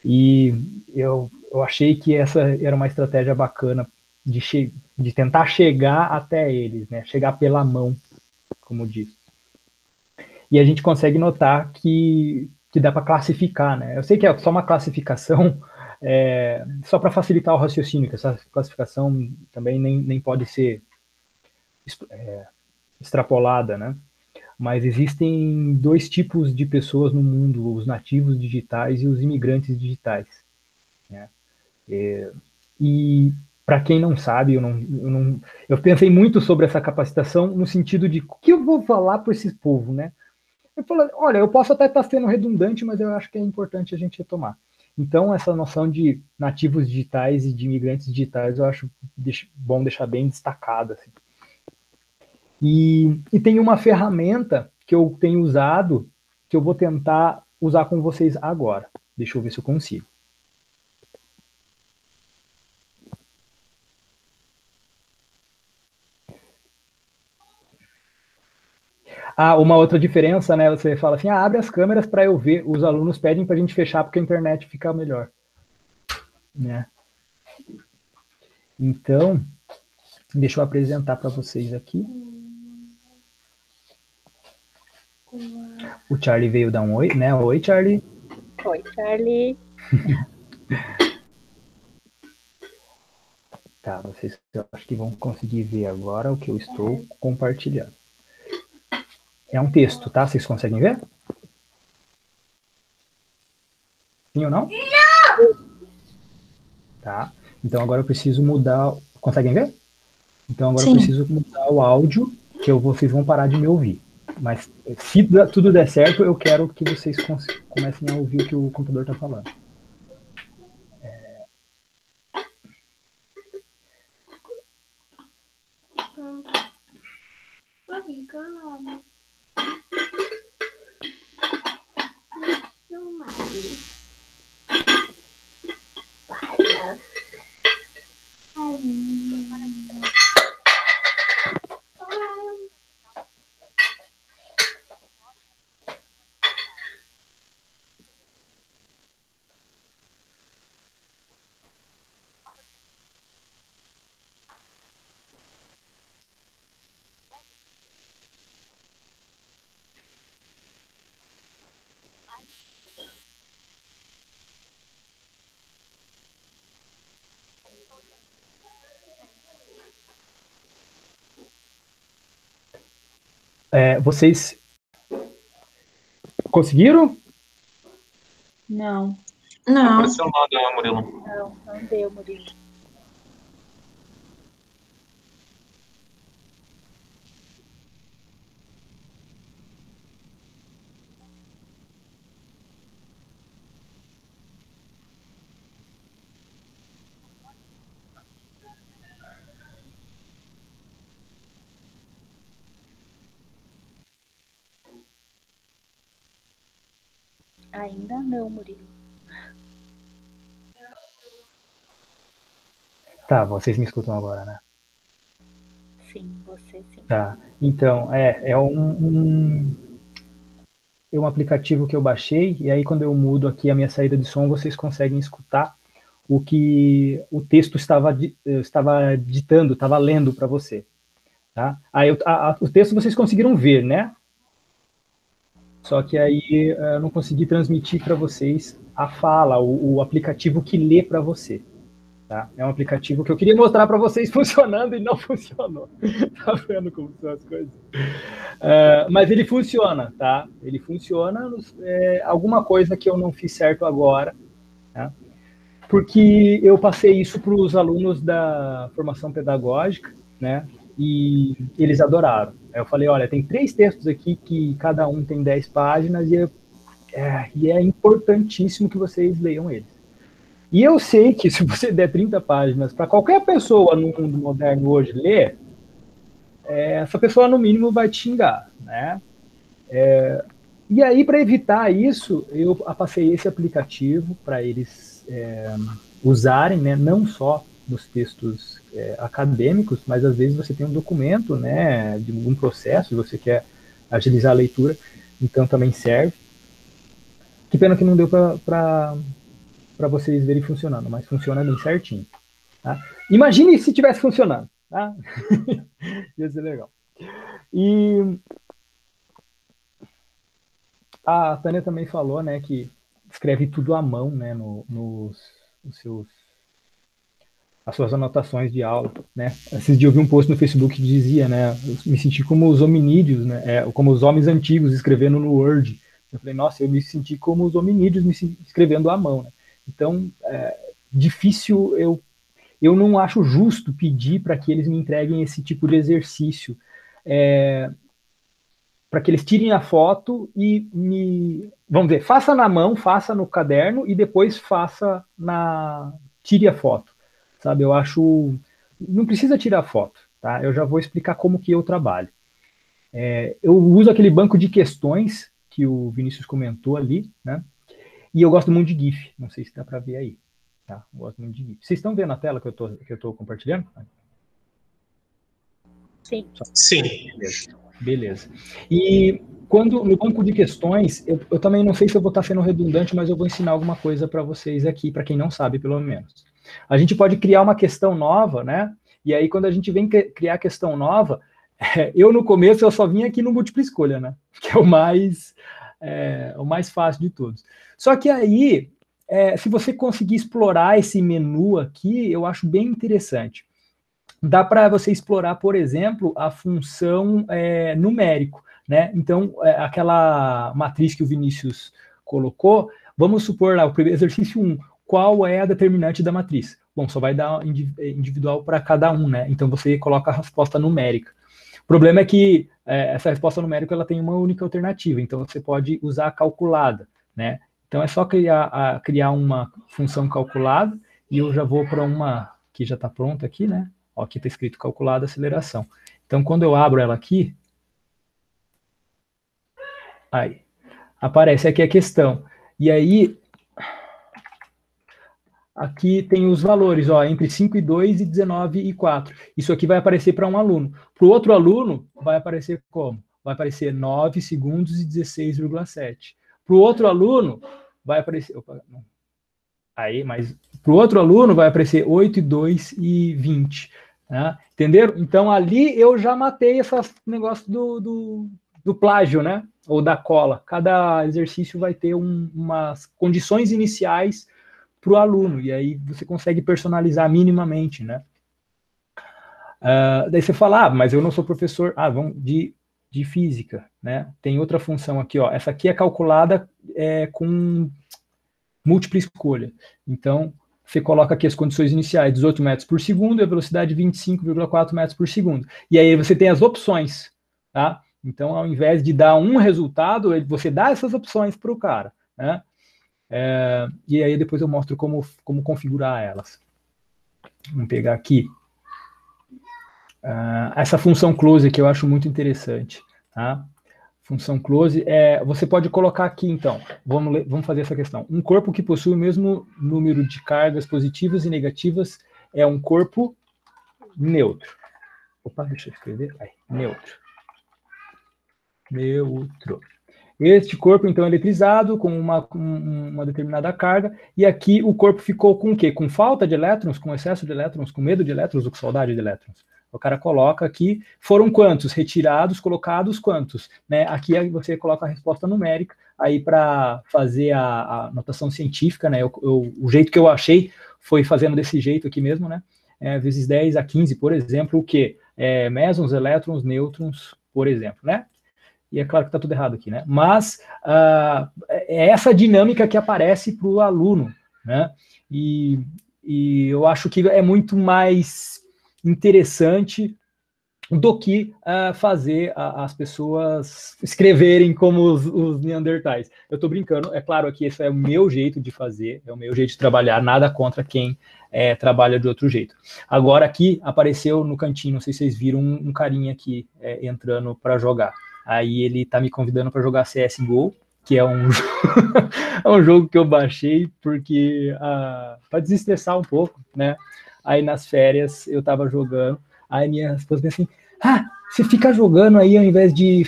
E eu achei que essa era uma estratégia bacana de tentar chegar até eles, né? Chegar pela mão, como diz. E a gente consegue notar que dá para classificar, né? Eu sei que é só uma classificação, só para facilitar o raciocínio, que essa classificação também nem pode ser extrapolada, né? Mas existem 2 tipos de pessoas no mundo, os nativos digitais e os imigrantes digitais, né? E para quem não sabe, eu pensei muito sobre essa capacitação no sentido de o que eu vou falar para esse povo, né? Eu falo, olha, eu posso até estar sendo redundante, mas eu acho que é importante a gente retomar. Então, essa noção de nativos digitais e de imigrantes digitais, eu acho bom deixar bem destacada, assim. E tem uma ferramenta que eu tenho usado, que eu vou tentar usar com vocês agora. Deixa eu ver se eu consigo. Uma outra diferença, né? Você fala assim, abre as câmeras para eu ver. Os alunos pedem para a gente fechar porque a internet fica melhor, né? Então, deixa eu apresentar para vocês aqui. O Charlie veio dar um oi, né? Oi, Charlie. Oi, Charlie. Tá, vocês eu acho que vão conseguir ver agora o que eu estou compartilhando. É um texto, tá? Vocês conseguem ver? Sim ou não? Não! Tá. Então agora eu preciso mudar... Conseguem ver? Então agora Sim. Eu preciso mudar o áudio, que vocês vão parar de me ouvir. Mas se tudo der certo, eu quero que vocês comecem a ouvir o que o computador está falando. Vocês conseguiram? Não. Não. Apareceu nada, Murilo. Não deu, Murilo. Ainda não, Murilo. Tá, vocês me escutam agora, né? Sim, você sim. Tá, então, é um aplicativo que eu baixei, e aí quando eu mudo aqui a minha saída de som, vocês conseguem escutar o que o texto estava ditando, estava lendo para você. Tá? Aí o texto vocês conseguiram ver, né? Só que aí eu não consegui transmitir para vocês a fala, o aplicativo que lê para você. Tá? É um aplicativo que eu queria mostrar para vocês funcionando e não funcionou. Tá vendo como são as coisas? Mas ele funciona, tá? Ele funciona. Alguma coisa que eu não fiz certo agora, tá? Porque eu passei isso para os alunos da formação pedagógica, né? E eles adoraram. Aí eu falei, olha, tem 3 textos aqui que cada um tem 10 páginas e é importantíssimo que vocês leiam eles. E eu sei que se você der 30 páginas para qualquer pessoa no mundo moderno hoje ler, essa pessoa, no mínimo, vai te xingar, né? E aí, para evitar isso, eu passei esse aplicativo para eles usarem, né, não só nos textos acadêmicos, mas às vezes você tem um documento, né, de algum processo, e você quer agilizar a leitura, então também serve. Que pena que não deu para vocês verem funcionando, mas funciona bem certinho. Tá? Imagine se tivesse funcionando. Tá? Ia ser legal. E a Tânia também falou, né, que escreve tudo à mão, né, as suas anotações de aula, né. Esses dias eu vi um post no Facebook que dizia, né, eu me senti como os hominídeos, né, como os homens antigos escrevendo no Word. Eu falei, nossa, eu me senti como os hominídeos escrevendo à mão, né. Então, difícil, eu não acho justo pedir para que eles me entreguem esse tipo de exercício, para que eles tirem a foto e vamos ver, faça na mão, faça no caderno e depois tire a foto, sabe? Eu acho, não precisa tirar foto, tá? Eu já vou explicar como que eu trabalho. Eu uso aquele banco de questões que o Vinícius comentou ali, né? E eu gosto muito de GIF, não sei se dá para ver aí, tá? Eu gosto muito de GIF. Vocês estão vendo a tela que eu tô compartilhando? Sim. Sim. Beleza. E no banco de questões, eu também não sei se eu vou estar sendo redundante, mas eu vou ensinar alguma coisa para vocês aqui, para quem não sabe, pelo menos. A gente pode criar uma questão nova, né? E aí, quando a gente vem criar questão nova, no começo eu só vim aqui no múltipla escolha, né? Que é o mais fácil de todos. Só que aí, se você conseguir explorar esse menu aqui, eu acho bem interessante. Dá para você explorar, por exemplo, a função numérico, né? Então, aquela matriz que o Vinícius colocou, vamos supor lá, o primeiro exercício 1, qual é a determinante da matriz? Bom, só vai dar individual para cada um, né? Então, você coloca a resposta numérica. O problema é que essa resposta numérica ela tem uma única alternativa, então você pode usar a calculada, né? Então, é só criar uma função calculada, e eu já vou para uma que já está pronta aqui, né? Ó, aqui está escrito calculada aceleração. Então, quando eu abro ela aqui, aí, aparece aqui a questão. E aí, aqui tem os valores, ó, entre 5 e 2 e 19 e 4. Isso aqui vai aparecer para um aluno. Para o outro aluno, vai aparecer como? Vai aparecer 9 segundos e 16,7. Para o outro aluno, vai aparecer... Opa, não. Aí, mas para o outro aluno, vai aparecer 8 e 2 e 20. Né? Entenderam? Então, ali eu já matei esse negócio do plágio, né? Ou da cola. Cada exercício vai ter umas condições iniciais para o aluno, e aí você consegue personalizar minimamente, né? Daí você fala, mas eu não sou professor de física, né? Tem outra função aqui, ó. Essa aqui é calculada com múltipla escolha. Então, você coloca aqui as condições iniciais, 18 metros por segundo e a velocidade 25,4 metros por segundo. E aí você tem as opções, tá? Então, ao invés de dar um resultado, você dá essas opções para o cara, né? E aí depois eu mostro como configurar elas. Vamos pegar aqui. Essa função close que eu acho muito interessante, tá? Função close, você pode colocar aqui, então, vamos fazer essa questão. Um corpo que possui o mesmo número de cargas positivas e negativas é um corpo neutro. Opa, deixa eu escrever. Neutro. Neutro. Este corpo, então, é eletrizado com uma determinada carga, e aqui o corpo ficou com o quê? Com falta de elétrons, com excesso de elétrons, com medo de elétrons ou com saudade de elétrons? O cara coloca aqui, foram quantos? Retirados, colocados quantos? Né? Aqui você coloca a resposta numérica, aí para fazer a notação científica, né? O jeito que eu achei foi fazendo desse jeito aqui mesmo, né? Vezes 10 a 15, por exemplo, o quê? Mesons, elétrons, nêutrons, por exemplo, né? E é claro que está tudo errado aqui, né? Mas é essa dinâmica que aparece para o aluno, né? E eu acho que é muito mais interessante do que fazer as pessoas escreverem como os neandertais. Eu estou brincando, é claro que esse é o meu jeito de fazer, é o meu jeito de trabalhar, nada contra quem trabalha de outro jeito. Agora aqui apareceu no cantinho, não sei se vocês viram, um carinha aqui entrando para jogar. Aí ele está me convidando para jogar CSGO, que é um, é um jogo que eu baixei porque para desestressar um pouco, né? Aí nas férias eu estava jogando. Aí minha esposa pensa assim, você fica jogando aí ao invés de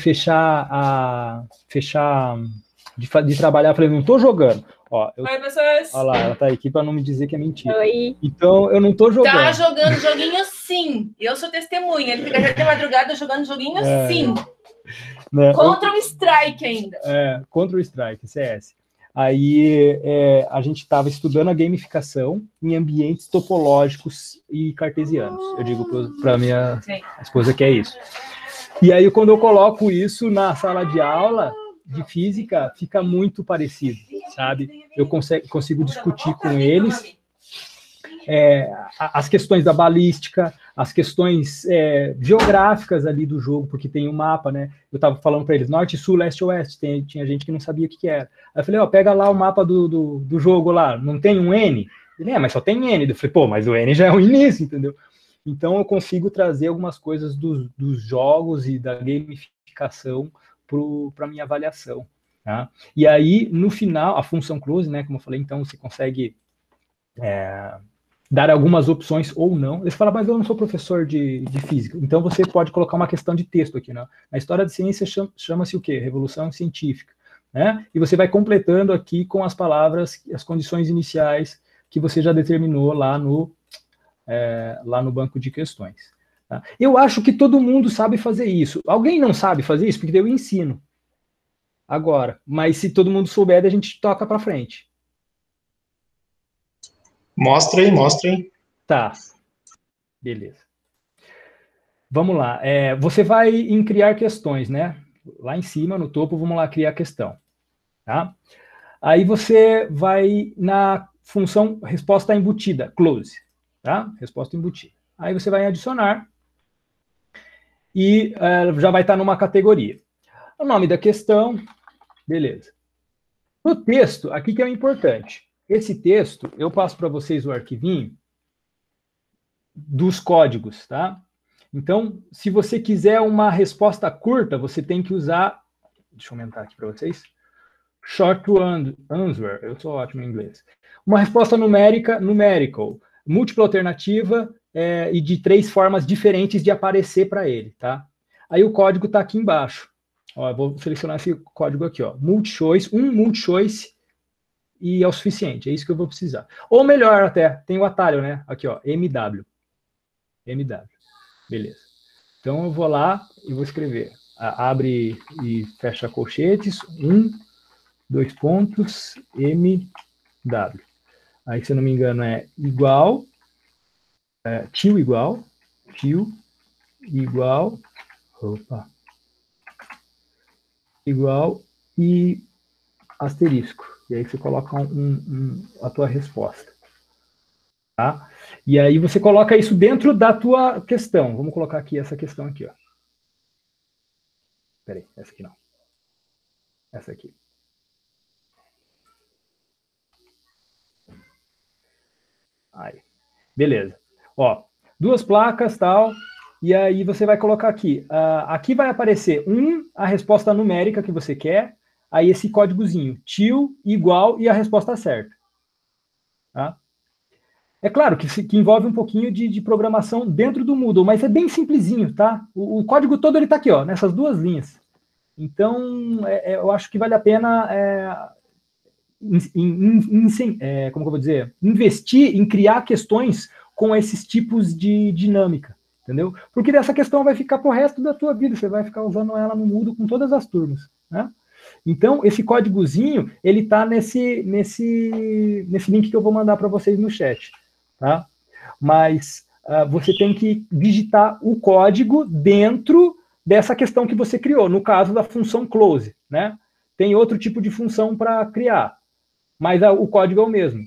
de trabalhar. Eu falei, não tô jogando. Ó, Oi, pessoas. Olha lá, ela tá aqui para não me dizer que é mentira. Oi. Então, eu não tô jogando. Tá jogando joguinho sim. Eu sou testemunha. Ele fica até madrugada jogando joguinho sim. Né? Contra o Strike ainda. Contra o Strike, CS. Aí a gente estava estudando a gamificação em ambientes topológicos e cartesianos. Eu digo para minha esposa que é isso. E aí, quando eu coloco isso na sala de aula de física, fica muito parecido, sabe? Eu consigo discutir com eles as questões da balística, as questões geográficas ali do jogo, porque tem um mapa, né? Eu estava falando para eles, norte, sul, leste, oeste, tinha gente que não sabia o que era. Aí eu falei, pega lá o mapa do jogo lá, não tem um N? Ele, mas só tem N. Eu falei, mas o N já é o início, entendeu? Então eu consigo trazer algumas coisas dos jogos e da gamificação para a minha avaliação. Tá? E aí, no final, a função close, né, como eu falei, então você consegue dar algumas opções ou não. Eles falam, mas eu não sou professor de física. Então você pode colocar uma questão de texto aqui, né? Na história de ciência chama-se o quê? Revolução científica. Né? E você vai completando aqui com as palavras, as condições iniciais que você já determinou lá no banco de questões. Tá? Eu acho que todo mundo sabe fazer isso. Alguém não sabe fazer isso? Porque eu ensino. Agora, mas se todo mundo souber, a gente toca para frente. Mostra aí. Tá. Beleza. Vamos lá. Você vai em criar questões, né? Lá em cima, no topo, vamos lá criar questão. Tá? Aí você vai na função resposta embutida, close. Tá? Resposta embutida. Aí você vai adicionar e já vai estar numa categoria. O nome da questão, beleza. No texto, aqui que é o importante. Esse texto, eu passo para vocês o arquivinho dos códigos, tá? Então, se você quiser uma resposta curta, você tem que usar, deixa eu aumentar aqui para vocês, short to answer, eu sou ótimo em inglês. Uma resposta numerical, múltipla alternativa e de 3 formas diferentes de aparecer para ele, tá? Aí o código está aqui embaixo. Ó, eu vou selecionar esse código aqui, ó, multi-choice, multi-choice, e é o suficiente, é isso que eu vou precisar. Ou melhor até, tem o atalho, né? Aqui, ó, MW. Beleza. Então eu vou lá e vou escrever. Abre e fecha colchetes, 2 pontos, MW. Aí, se eu não me engano, é igual, til igual, igual e asterisco. E aí você coloca a tua resposta. Tá? E aí você coloca isso dentro da tua questão. Vamos colocar aqui essa questão aqui, ó. Peraí, essa aqui não. Essa aqui. Aí. Beleza. Ó, 2 placas, tal. E aí você vai colocar aqui. Aqui vai aparecer a resposta numérica que você quer. Aí esse códigozinho, til, igual e a resposta certa. Tá? É claro que envolve um pouquinho de programação dentro do Moodle, mas é bem simplesinho, tá? O código todo ele está aqui, ó, nessas 2 linhas. Então, eu acho que vale a pena como que eu vou dizer? Investir em criar questões com esses tipos de dinâmica, entendeu? Porque dessa questão vai ficar pro resto da tua vida, você vai ficar usando ela no Moodle com todas as turmas, né? Então, esse códigozinho, ele está nesse link que eu vou mandar para vocês no chat, tá? Mas você tem que digitar o código dentro dessa questão que você criou, no caso da função close, né? Tem outro tipo de função para criar, mas o código é o mesmo.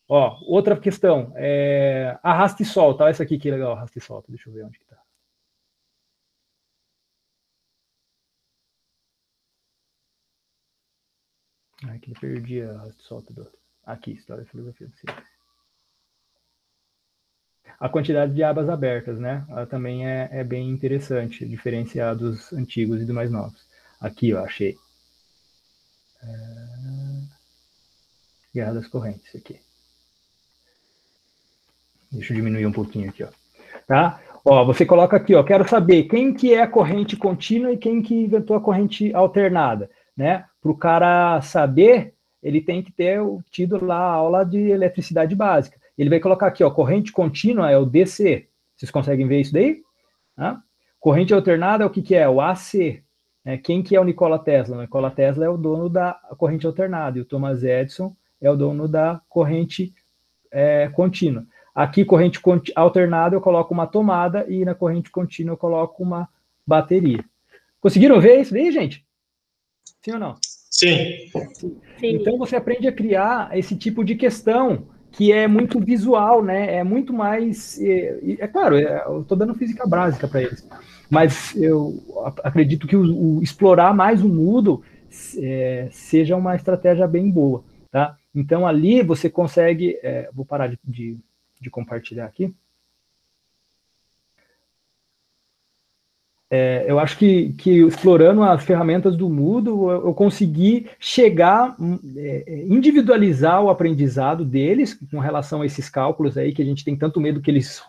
Ó, outra questão, arrasta e solta. Olha essa aqui que legal, arrasta e solta. Deixa eu ver onde que tá. Aqui, perdi a solta do... Aqui, História e Filosofia do Ciência. A quantidade de abas abertas, né? Ela também é bem interessante, diferenciar dos antigos e dos mais novos. Aqui, eu achei. Guerra das Correntes, aqui. Deixa eu diminuir um pouquinho aqui, ó. Tá? Ó, você coloca aqui, ó, quero saber quem que é a corrente contínua e quem que inventou a corrente alternada, né? Para o cara saber, ele tem que ter tido lá a aula de eletricidade básica. Ele vai colocar aqui, ó, corrente contínua é o DC. Vocês conseguem ver isso daí? Corrente alternada é o que é? O AC. Né? Quem que é o Nikola Tesla? O Nikola Tesla é o dono da corrente alternada, e o Thomas Edison é o dono da corrente contínua. Aqui, corrente alternada, eu coloco uma tomada, e na corrente contínua eu coloco uma bateria. Conseguiram ver isso daí, gente? Sim ou não? Sim. Sim. Então, você aprende a criar esse tipo de questão, que é muito visual, né? É muito mais... claro, eu estou dando física básica para eles, mas eu acredito que explorar mais o Moodle seja uma estratégia bem boa, tá? Então, ali você consegue... vou parar de compartilhar aqui. Eu acho que explorando as ferramentas do Moodle, eu consegui chegar, individualizar o aprendizado deles com relação a esses cálculos aí, que a gente tem tanto medo que eles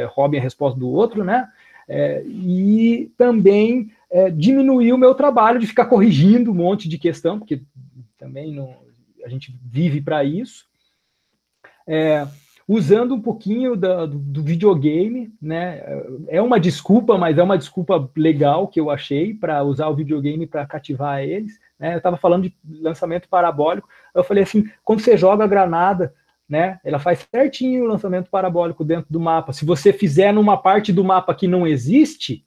roubem a resposta do outro, né? E também diminuir o meu trabalho de ficar corrigindo um monte de questão, porque também a gente vive para isso. Usando um pouquinho do videogame, né? É uma desculpa, mas é uma desculpa legal que eu achei para usar o videogame para cativar eles. Né? Eu estava falando de lançamento parabólico, eu falei assim, quando você joga a granada, né? Ela faz certinho o lançamento parabólico dentro do mapa. Se você fizer numa parte do mapa que não existe,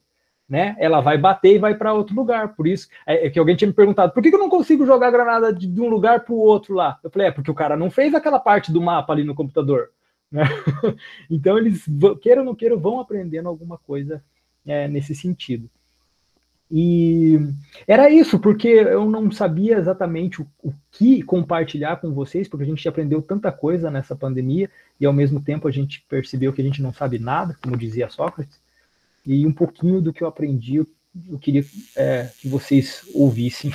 né? Ela vai bater e vai para outro lugar. Por isso, que alguém tinha me perguntado, por que eu não consigo jogar a granada de um lugar para o outro lá? Eu falei, porque o cara não fez aquela parte do mapa ali no computador. Né? Então eles, queiram ou não queiram, vão aprendendo alguma coisa nesse sentido. E era isso, porque eu não sabia exatamente o que compartilhar com vocês, porque a gente aprendeu tanta coisa nessa pandemia, e ao mesmo tempo a gente percebeu que a gente não sabe nada, como dizia Sócrates, e um pouquinho do que eu aprendi, eu queria que vocês ouvissem.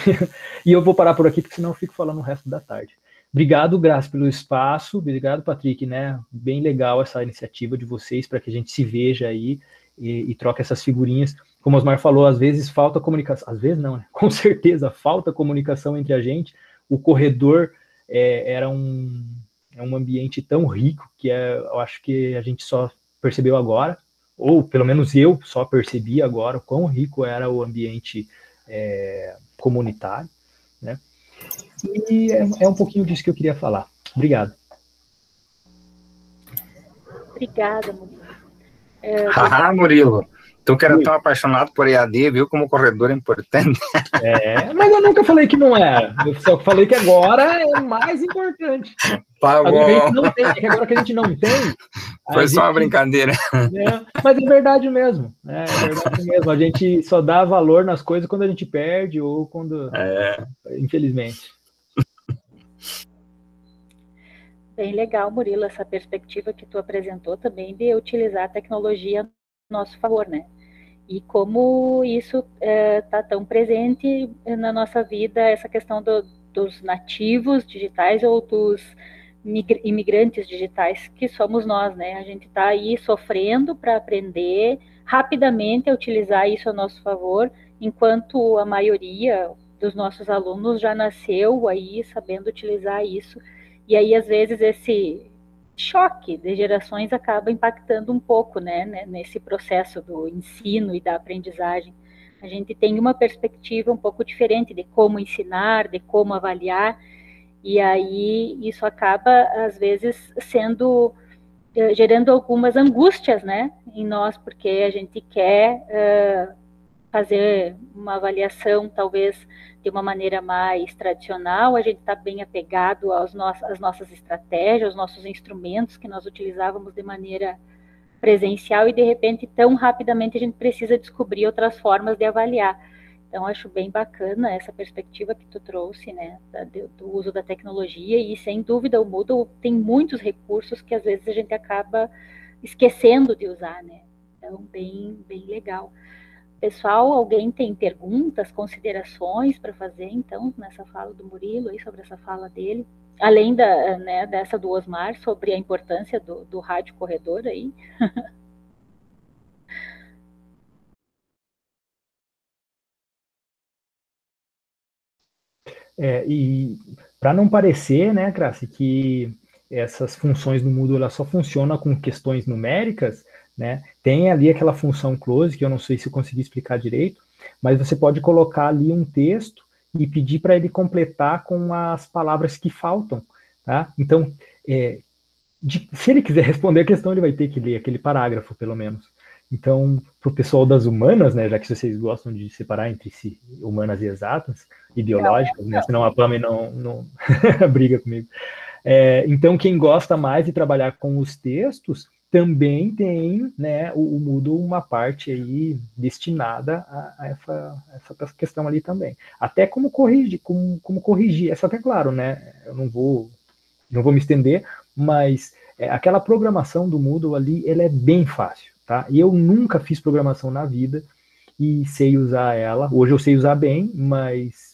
E eu vou parar por aqui, porque senão eu fico falando o resto da tarde. Obrigado, Graça, pelo espaço. Obrigado, Patrick, né? Bem legal essa iniciativa de vocês, para que a gente se veja aí e troque essas figurinhas. Como o Osmar falou, às vezes falta comunicação. Às vezes não, né? Com certeza falta comunicação entre a gente. O corredor era um ambiente tão rico que eu acho que a gente só percebeu agora, ou pelo menos eu só percebi agora o quão rico era o ambiente comunitário, né? E é um pouquinho disso que eu queria falar. Obrigado. Obrigada, Murilo. Murilo, tu que era tão apaixonado por EAD, viu como o corredor é importante. Mas eu nunca falei que não era. Eu só falei que agora é mais importante. Tá bom. Agora que a gente não tem... Foi só uma brincadeira. Mas é verdade mesmo. É verdade mesmo. A gente só dá valor nas coisas quando a gente perde ou quando... Infelizmente. Bem legal, Murilo, essa perspectiva que tu apresentou também de utilizar a tecnologia a nosso favor, né? E como isso está tão presente na nossa vida, essa questão dos nativos digitais ou dos imigrantes digitais, que somos nós, né? A gente está aí sofrendo para aprender rapidamente a utilizar isso a nosso favor, enquanto a maioria dos nossos alunos já nasceu aí sabendo utilizar isso. E aí, às vezes, esse choque de gerações acaba impactando um pouco, né, nesse processo do ensino e da aprendizagem. A gente tem uma perspectiva um pouco diferente de como ensinar, de como avaliar, e aí isso acaba, às vezes, gerando algumas angústias, né, em nós, porque a gente quer fazer uma avaliação, talvez, de uma maneira mais tradicional, a gente está bem apegado às nossas estratégias, aos nossos instrumentos que nós utilizávamos de maneira presencial e, de repente, tão rapidamente a gente precisa descobrir outras formas de avaliar. Então, acho bem bacana essa perspectiva que tu trouxe, né, do uso da tecnologia, e sem dúvida o Moodle tem muitos recursos que às vezes a gente acaba esquecendo de usar, né? Então, bem legal. Pessoal, alguém tem perguntas, considerações para fazer, então, nessa fala do Murilo, aí, sobre essa fala dele? Além dessa do Osmar, sobre a importância do rádio corredor aí. E para não parecer, né, Grace, que essas funções do Moodle ela só funcionam com questões numéricas, né? Tem ali aquela função close, que eu não sei se eu consegui explicar direito, mas você pode colocar ali um texto e pedir para ele completar com as palavras que faltam, tá? Então, se ele quiser responder a questão, ele vai ter que ler aquele parágrafo, pelo menos. Então, para o pessoal das humanas, né, já que vocês gostam de separar entre si humanas e exatas, e biológicas, né, senão a Pami não briga comigo. Então, quem gosta mais de trabalhar com os textos, também tem, né, o Moodle uma parte aí destinada a essa questão ali também. Até como corrigir, essa até claro, né, eu não vou me estender, mas aquela programação do Moodle ali, ela é bem fácil, tá? E eu nunca fiz programação na vida e sei usar ela. Hoje eu sei usar bem, mas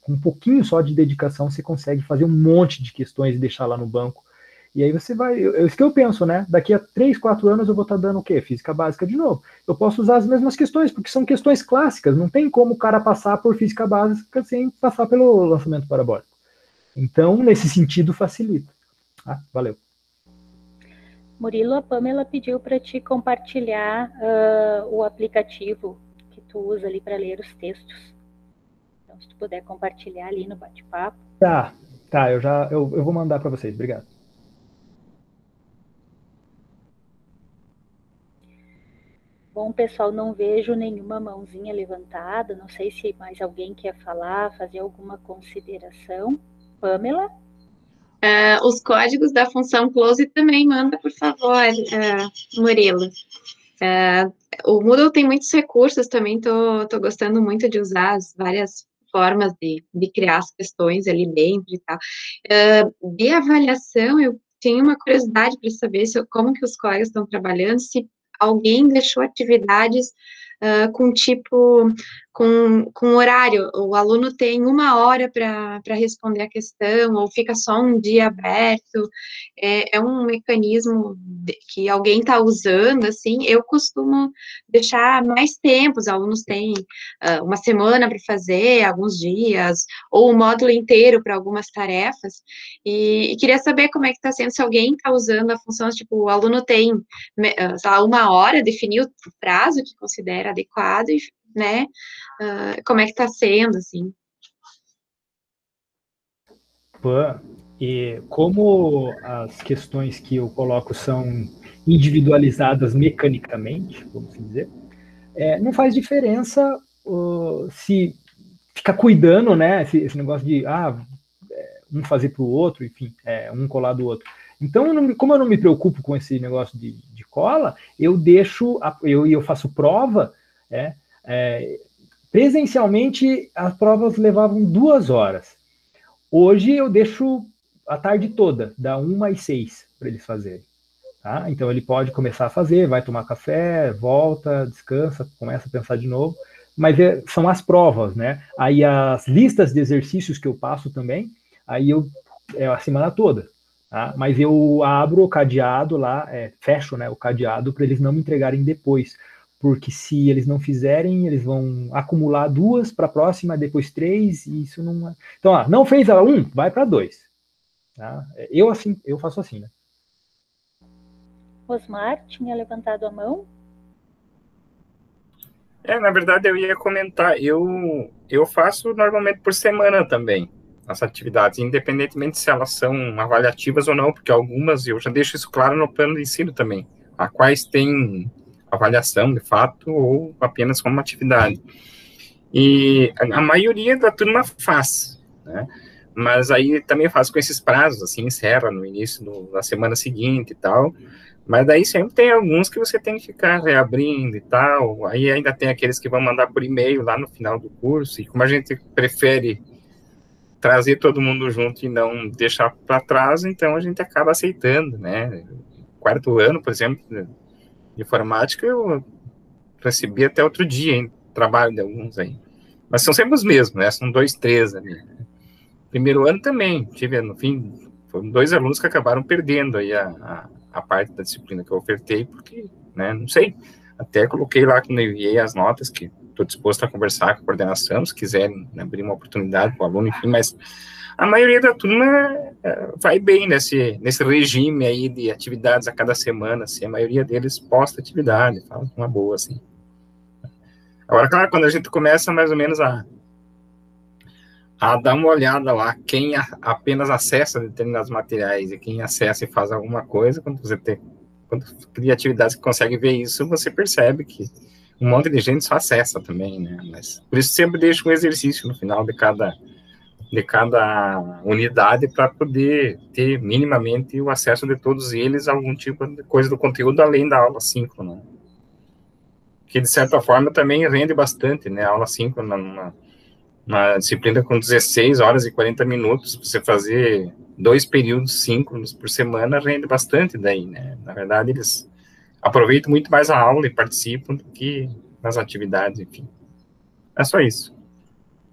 com um pouquinho só de dedicação você consegue fazer um monte de questões e deixar lá no banco. E aí você vai... Isso que eu penso, né? Daqui a 3, 4 anos eu vou estar dando o quê? Física básica de novo. Eu posso usar as mesmas questões, porque são questões clássicas. Não tem como o cara passar por física básica sem passar pelo lançamento parabólico. Então, nesse sentido, facilita. Valeu. Murilo, a Pamela pediu para te compartilhar o aplicativo que tu usa ali para ler os textos. Então, se tu puder compartilhar ali no bate-papo. Tá, eu vou mandar para vocês. Obrigado. Bom, pessoal, não vejo nenhuma mãozinha levantada. Não sei se mais alguém quer falar, fazer alguma consideração. Pamela? Os códigos da função close também manda, por favor, Murilo. O Moodle tem muitos recursos, também tô gostando muito de usar as várias formas de criar as questões ali dentro e tal. De avaliação, eu tenho uma curiosidade para saber como que os colegas estão trabalhando, se alguém deixou atividades com horário, o aluno tem 1 hora para responder a questão, ou fica só um dia aberto, é um mecanismo que alguém está usando, assim. Eu costumo deixar mais tempo, os alunos têm 1 semana para fazer, alguns dias, ou um módulo inteiro para algumas tarefas, e queria saber como é que está sendo, se alguém está usando a função, tipo, o aluno tem, sei lá, 1 hora, definiu o prazo que considera adequado, né, como é que está sendo, assim. E como as questões que eu coloco são individualizadas mecanicamente, vamos dizer, não faz diferença se ficar cuidando, né, esse negócio de um fazer para o outro, enfim, um colar do outro. Então, como eu não me preocupo com esse negócio de cola, eu faço prova, presencialmente as provas levavam 2 horas. Hoje eu deixo a tarde toda, da 1 às 6 para eles fazerem. Tá? Então ele pode começar a fazer, vai tomar café, volta, descansa, começa a pensar de novo, mas são as provas, né? Aí as listas de exercícios que eu passo também, aí é a semana toda. Tá? Mas eu abro o cadeado lá, fecho, né, o cadeado para eles não me entregarem depois, porque se eles não fizerem, eles vão acumular 2 para a próxima, depois 3, e isso não é... Então, não fez a 1, vai para 2. Tá? Eu faço assim, né? Osmar tinha levantado a mão? Na verdade, eu ia comentar, eu faço normalmente por semana também, as atividades, independentemente se elas são avaliativas ou não, porque algumas, eu já deixo isso claro no plano de ensino também, a quais tem avaliação, de fato, ou apenas como atividade. E a maioria da turma faz, né? Mas aí também faz com esses prazos, assim, encerra no início da semana seguinte e tal, Mas daí sempre tem alguns que você tem que ficar reabrindo e tal, aí ainda tem aqueles que vão mandar por e-mail lá no final do curso, e como a gente prefere trazer todo mundo junto e não deixar para trás, então a gente acaba aceitando, né? Quarto ano, por exemplo, de informática, eu recebi até outro dia, hein, trabalho de alguns aí. Mas são sempre os mesmos, né? São 2, 3 ali. Né? Primeiro ano também, tive, no fim, foram 2 alunos que acabaram perdendo aí a parte da disciplina que eu ofertei, porque, né, não sei, até coloquei lá quando eu enviei as notas, que estou disposto a conversar com a coordenação, se quiserem, né, abrir uma oportunidade para o aluno, enfim, mas a maioria da turma vai bem nesse regime aí de atividades a cada semana, assim, a maioria deles posta atividade, fala uma boa, assim. Agora, claro, quando a gente começa mais ou menos a dar uma olhada lá, quem apenas acessa determinados materiais e quem acessa e faz alguma coisa, quando cria atividades que consegue ver isso, você percebe que um monte de gente só acessa também, né? Mas por isso sempre deixo um exercício no final de cada unidade para poder ter minimamente o acesso de todos eles a algum tipo de coisa do conteúdo além da aula síncrona. Que de certa forma também rende bastante, né? A aula síncrona uma disciplina com 16 horas e 40 minutos, você fazer 2 períodos síncronos por semana rende bastante daí, né? Na verdade, eles aproveitam muito mais a aula e participam do que nas atividades, enfim. É só isso.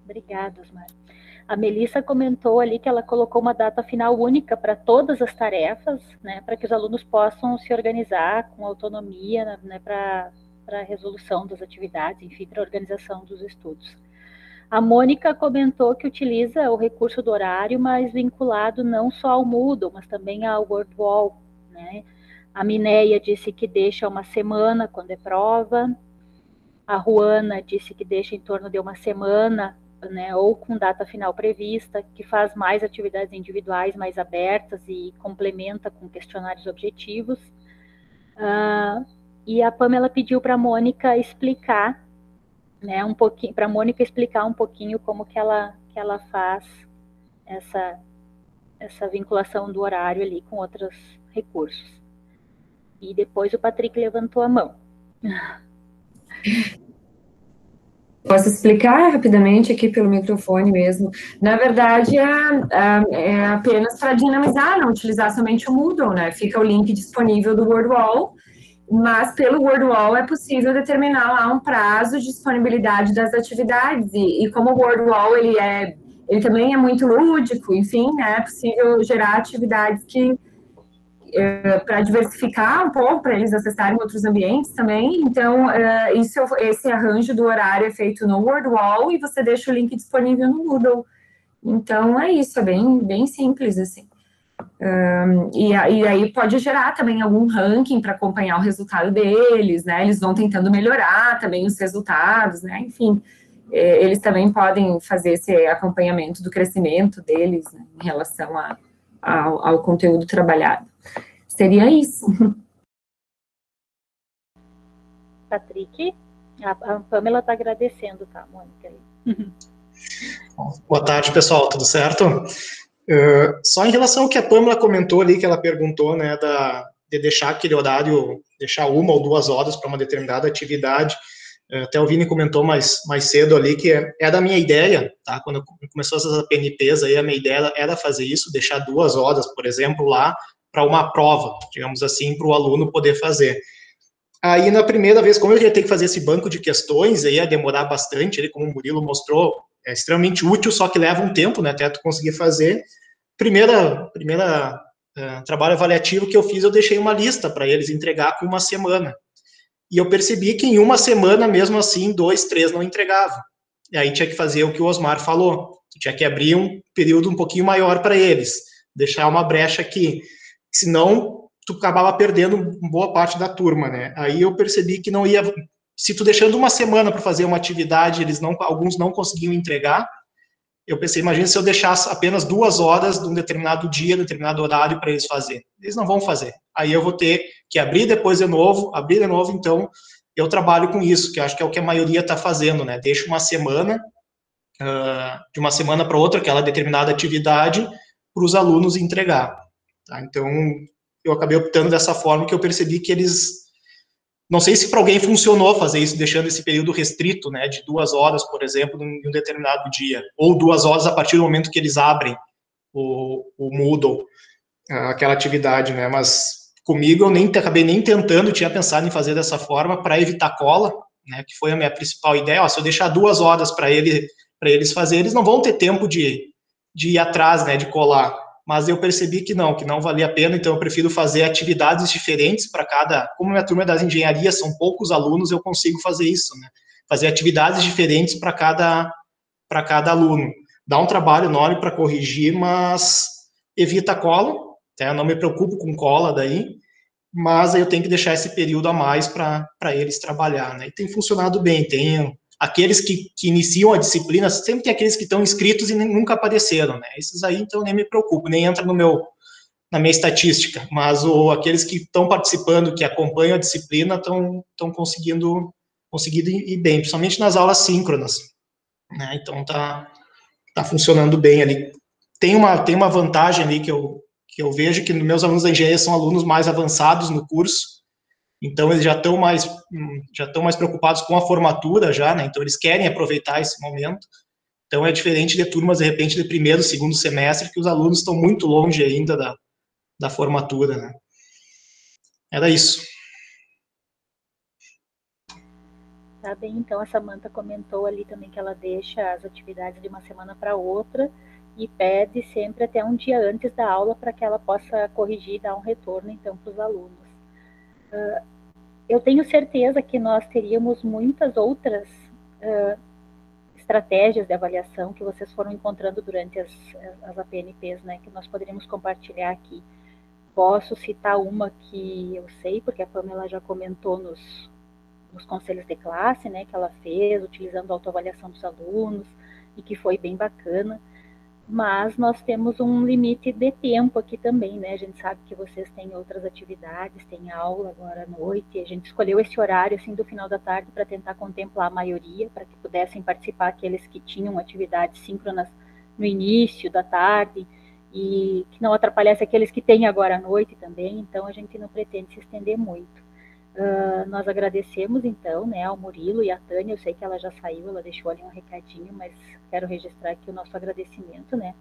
Obrigada, Osmar. A Melissa comentou ali que ela colocou uma data final única para todas as tarefas, né, para que os alunos possam se organizar com autonomia, né, para a resolução das atividades, enfim, para a organização dos estudos. A Mônica comentou que utiliza o recurso do horário, mas vinculado não só ao Moodle, mas também ao WordWall, né? A Mineia disse que deixa uma semana quando é prova. A Ruana disse que deixa em torno de uma semana, né, ou com data final prevista, que faz mais atividades individuais mais abertas e complementa com questionários objetivos. E a Pamela pediu para a Mônica explicar, né, um pouquinho, para a Mônica explicar um pouquinho como que ela faz essa vinculação do horário ali com outros recursos. E depois o Patrick levantou a mão. Posso explicar rapidamente aqui pelo microfone mesmo? Na verdade, é apenas para dinamizar, não utilizar somente o Moodle, né? Fica o link disponível do WordWall, mas pelo WordWall é possível determinar lá um prazo de disponibilidade das atividades, e como o WordWall ele também é muito lúdico, enfim, né? É possível gerar atividades que para diversificar um pouco, para eles acessarem outros ambientes também. Então, esse arranjo do horário é feito no WordWall e você deixa o link disponível no Moodle. Então, é isso, é bem simples, assim. E aí pode gerar também algum ranking para acompanhar o resultado deles, né? Eles vão tentando melhorar também os resultados, né? Enfim, eles também podem fazer esse acompanhamento do crescimento deles, né, em relação ao conteúdo trabalhado. Seria isso. Patrick, a Pamela está agradecendo, tá, Mônica? Boa tarde, pessoal, tudo certo? Só em relação ao que a Pamela comentou ali, que ela perguntou, né, de deixar aquele horário, deixar 1 ou 2 horas para uma determinada atividade. Até o Vini comentou mais cedo ali que é da minha ideia, tá? Quando começou essas PNPs aí, a minha ideia era fazer isso, deixar 2 horas, por exemplo, lá para uma prova, digamos assim, para o aluno poder fazer. Aí, na primeira vez, como eu ia ter que fazer esse banco de questões, aí ia demorar bastante, ele, como o Murilo mostrou, é extremamente útil, só que leva um tempo, né, até tu conseguir fazer. Primeira trabalho avaliativo que eu fiz, eu deixei uma lista para eles entregar com 1 semana. E eu percebi que em 1 semana, mesmo assim, 2, 3 não entregavam. E aí tinha que fazer o que o Osmar falou, tinha que abrir um período um pouquinho maior para eles, deixar uma brecha aqui, senão tu acabava perdendo boa parte da turma, né? Aí eu percebi que não ia, se tu deixando 1 semana para fazer uma atividade, alguns não conseguiam entregar, eu pensei, imagina se eu deixasse apenas 2 horas de um determinado dia, determinado horário para eles fazerem. Eles não vão fazer. Aí eu vou ter que abrir depois de novo, então eu trabalho com isso, que eu acho que é o que a maioria está fazendo, né? Deixa 1 semana, de 1 semana para outra, aquela determinada atividade, para os alunos entregar. Tá? Então, eu acabei optando dessa forma, que eu percebi que eles... Não sei se para alguém funcionou fazer isso, deixando esse período restrito, né, de 2 horas, por exemplo, em um determinado dia, ou 2 horas a partir do momento que eles abrem o Moodle, aquela atividade, né, mas comigo eu acabei nem tentando, tinha pensado em fazer dessa forma para evitar cola, né, que foi a minha principal ideia. Se eu deixar 2 horas para eles fazerem, eles não vão ter tempo de ir atrás, né, de colar. Mas eu percebi que não valia a pena, então eu prefiro fazer atividades diferentes para cada... Como minha turma das engenharias são poucos alunos, eu consigo fazer isso, né? Fazer atividades diferentes para cada aluno. Dá um trabalho enorme para corrigir, mas evita cola, tá? Eu não me preocupo com cola daí, mas eu tenho que deixar esse período a mais para eles trabalhar, né? E tem funcionado bem, tem... Aqueles que iniciam a disciplina, sempre tem aqueles que estão inscritos e nunca apareceram, né? Esses aí, então, nem me preocupo, nem entra na minha estatística. Mas aqueles que estão participando, que acompanham a disciplina, estão conseguindo ir bem, principalmente nas aulas síncronas, né? Então, tá funcionando bem ali. Tem uma vantagem ali que eu vejo, que meus alunos da engenharia são alunos mais avançados no curso, então eles já estão mais preocupados com a formatura já, né? Então eles querem aproveitar esse momento. Então é diferente de turmas, de repente, de primeiro, segundo semestre, que os alunos estão muito longe ainda da formatura, né? Era isso. Tá bem, então a Samantha comentou ali também que ela deixa as atividades de uma semana para outra e pede sempre até um dia antes da aula para que ela possa corrigir e dar um retorno, então, para os alunos. Eu tenho certeza que nós teríamos muitas outras estratégias de avaliação que vocês foram encontrando durante as APNPs, né, que nós poderíamos compartilhar aqui. Posso citar uma que eu sei, porque a Pamela já comentou nos conselhos de classe, né, que ela fez, utilizando a autoavaliação dos alunos, e que foi bem bacana. Mas nós temos um limite de tempo aqui também, né? A gente sabe que vocês têm outras atividades, tem aula agora à noite, a gente escolheu esse horário, assim, do final da tarde para tentar contemplar a maioria, para que pudessem participar aqueles que tinham atividades síncronas no início da tarde, e que não atrapalhasse aqueles que têm agora à noite também, então a gente não pretende se estender muito. Nós agradecemos, então, né, ao Murilo e à Tânia, eu sei que ela já saiu, ela deixou ali um recadinho, mas quero registrar aqui o nosso agradecimento, né,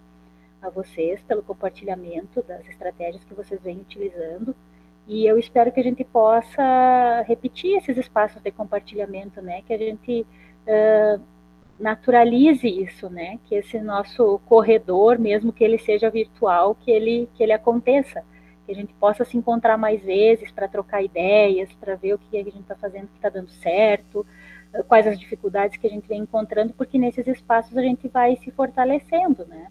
a vocês pelo compartilhamento das estratégias que vocês vêm utilizando, e eu espero que a gente possa repetir esses espaços de compartilhamento, né, que a gente naturalize isso, né, que esse nosso corredor, mesmo que ele seja virtual, que ele aconteça, que a gente possa se encontrar mais vezes para trocar ideias, para ver o que a gente está fazendo que está dando certo, quais as dificuldades que a gente vem encontrando, porque nesses espaços a gente vai se fortalecendo, né?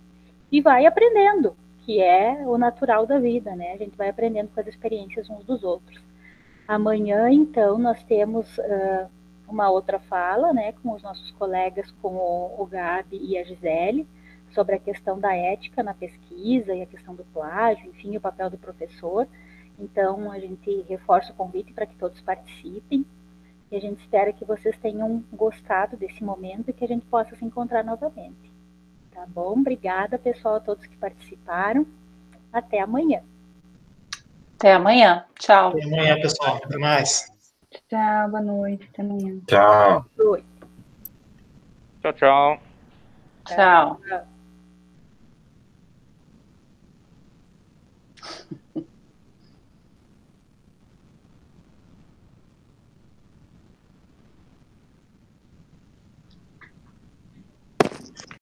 E vai aprendendo, que é o natural da vida, né? A gente vai aprendendo com as experiências uns dos outros. Amanhã, então, nós temos uma outra fala, né, com os nossos colegas, com o Gabi e a Gisele, sobre a questão da ética na pesquisa e a questão do plágio, enfim, o papel do professor. Então, a gente reforça o convite para que todos participem e a gente espera que vocês tenham gostado desse momento e que a gente possa se encontrar novamente. Tá bom? Obrigada, pessoal, a todos que participaram. Até amanhã. Até amanhã. Tchau. Até amanhã, pessoal. Até mais. Tchau, boa noite. Até amanhã. Tchau. Oi. Tchau, tchau. Tchau.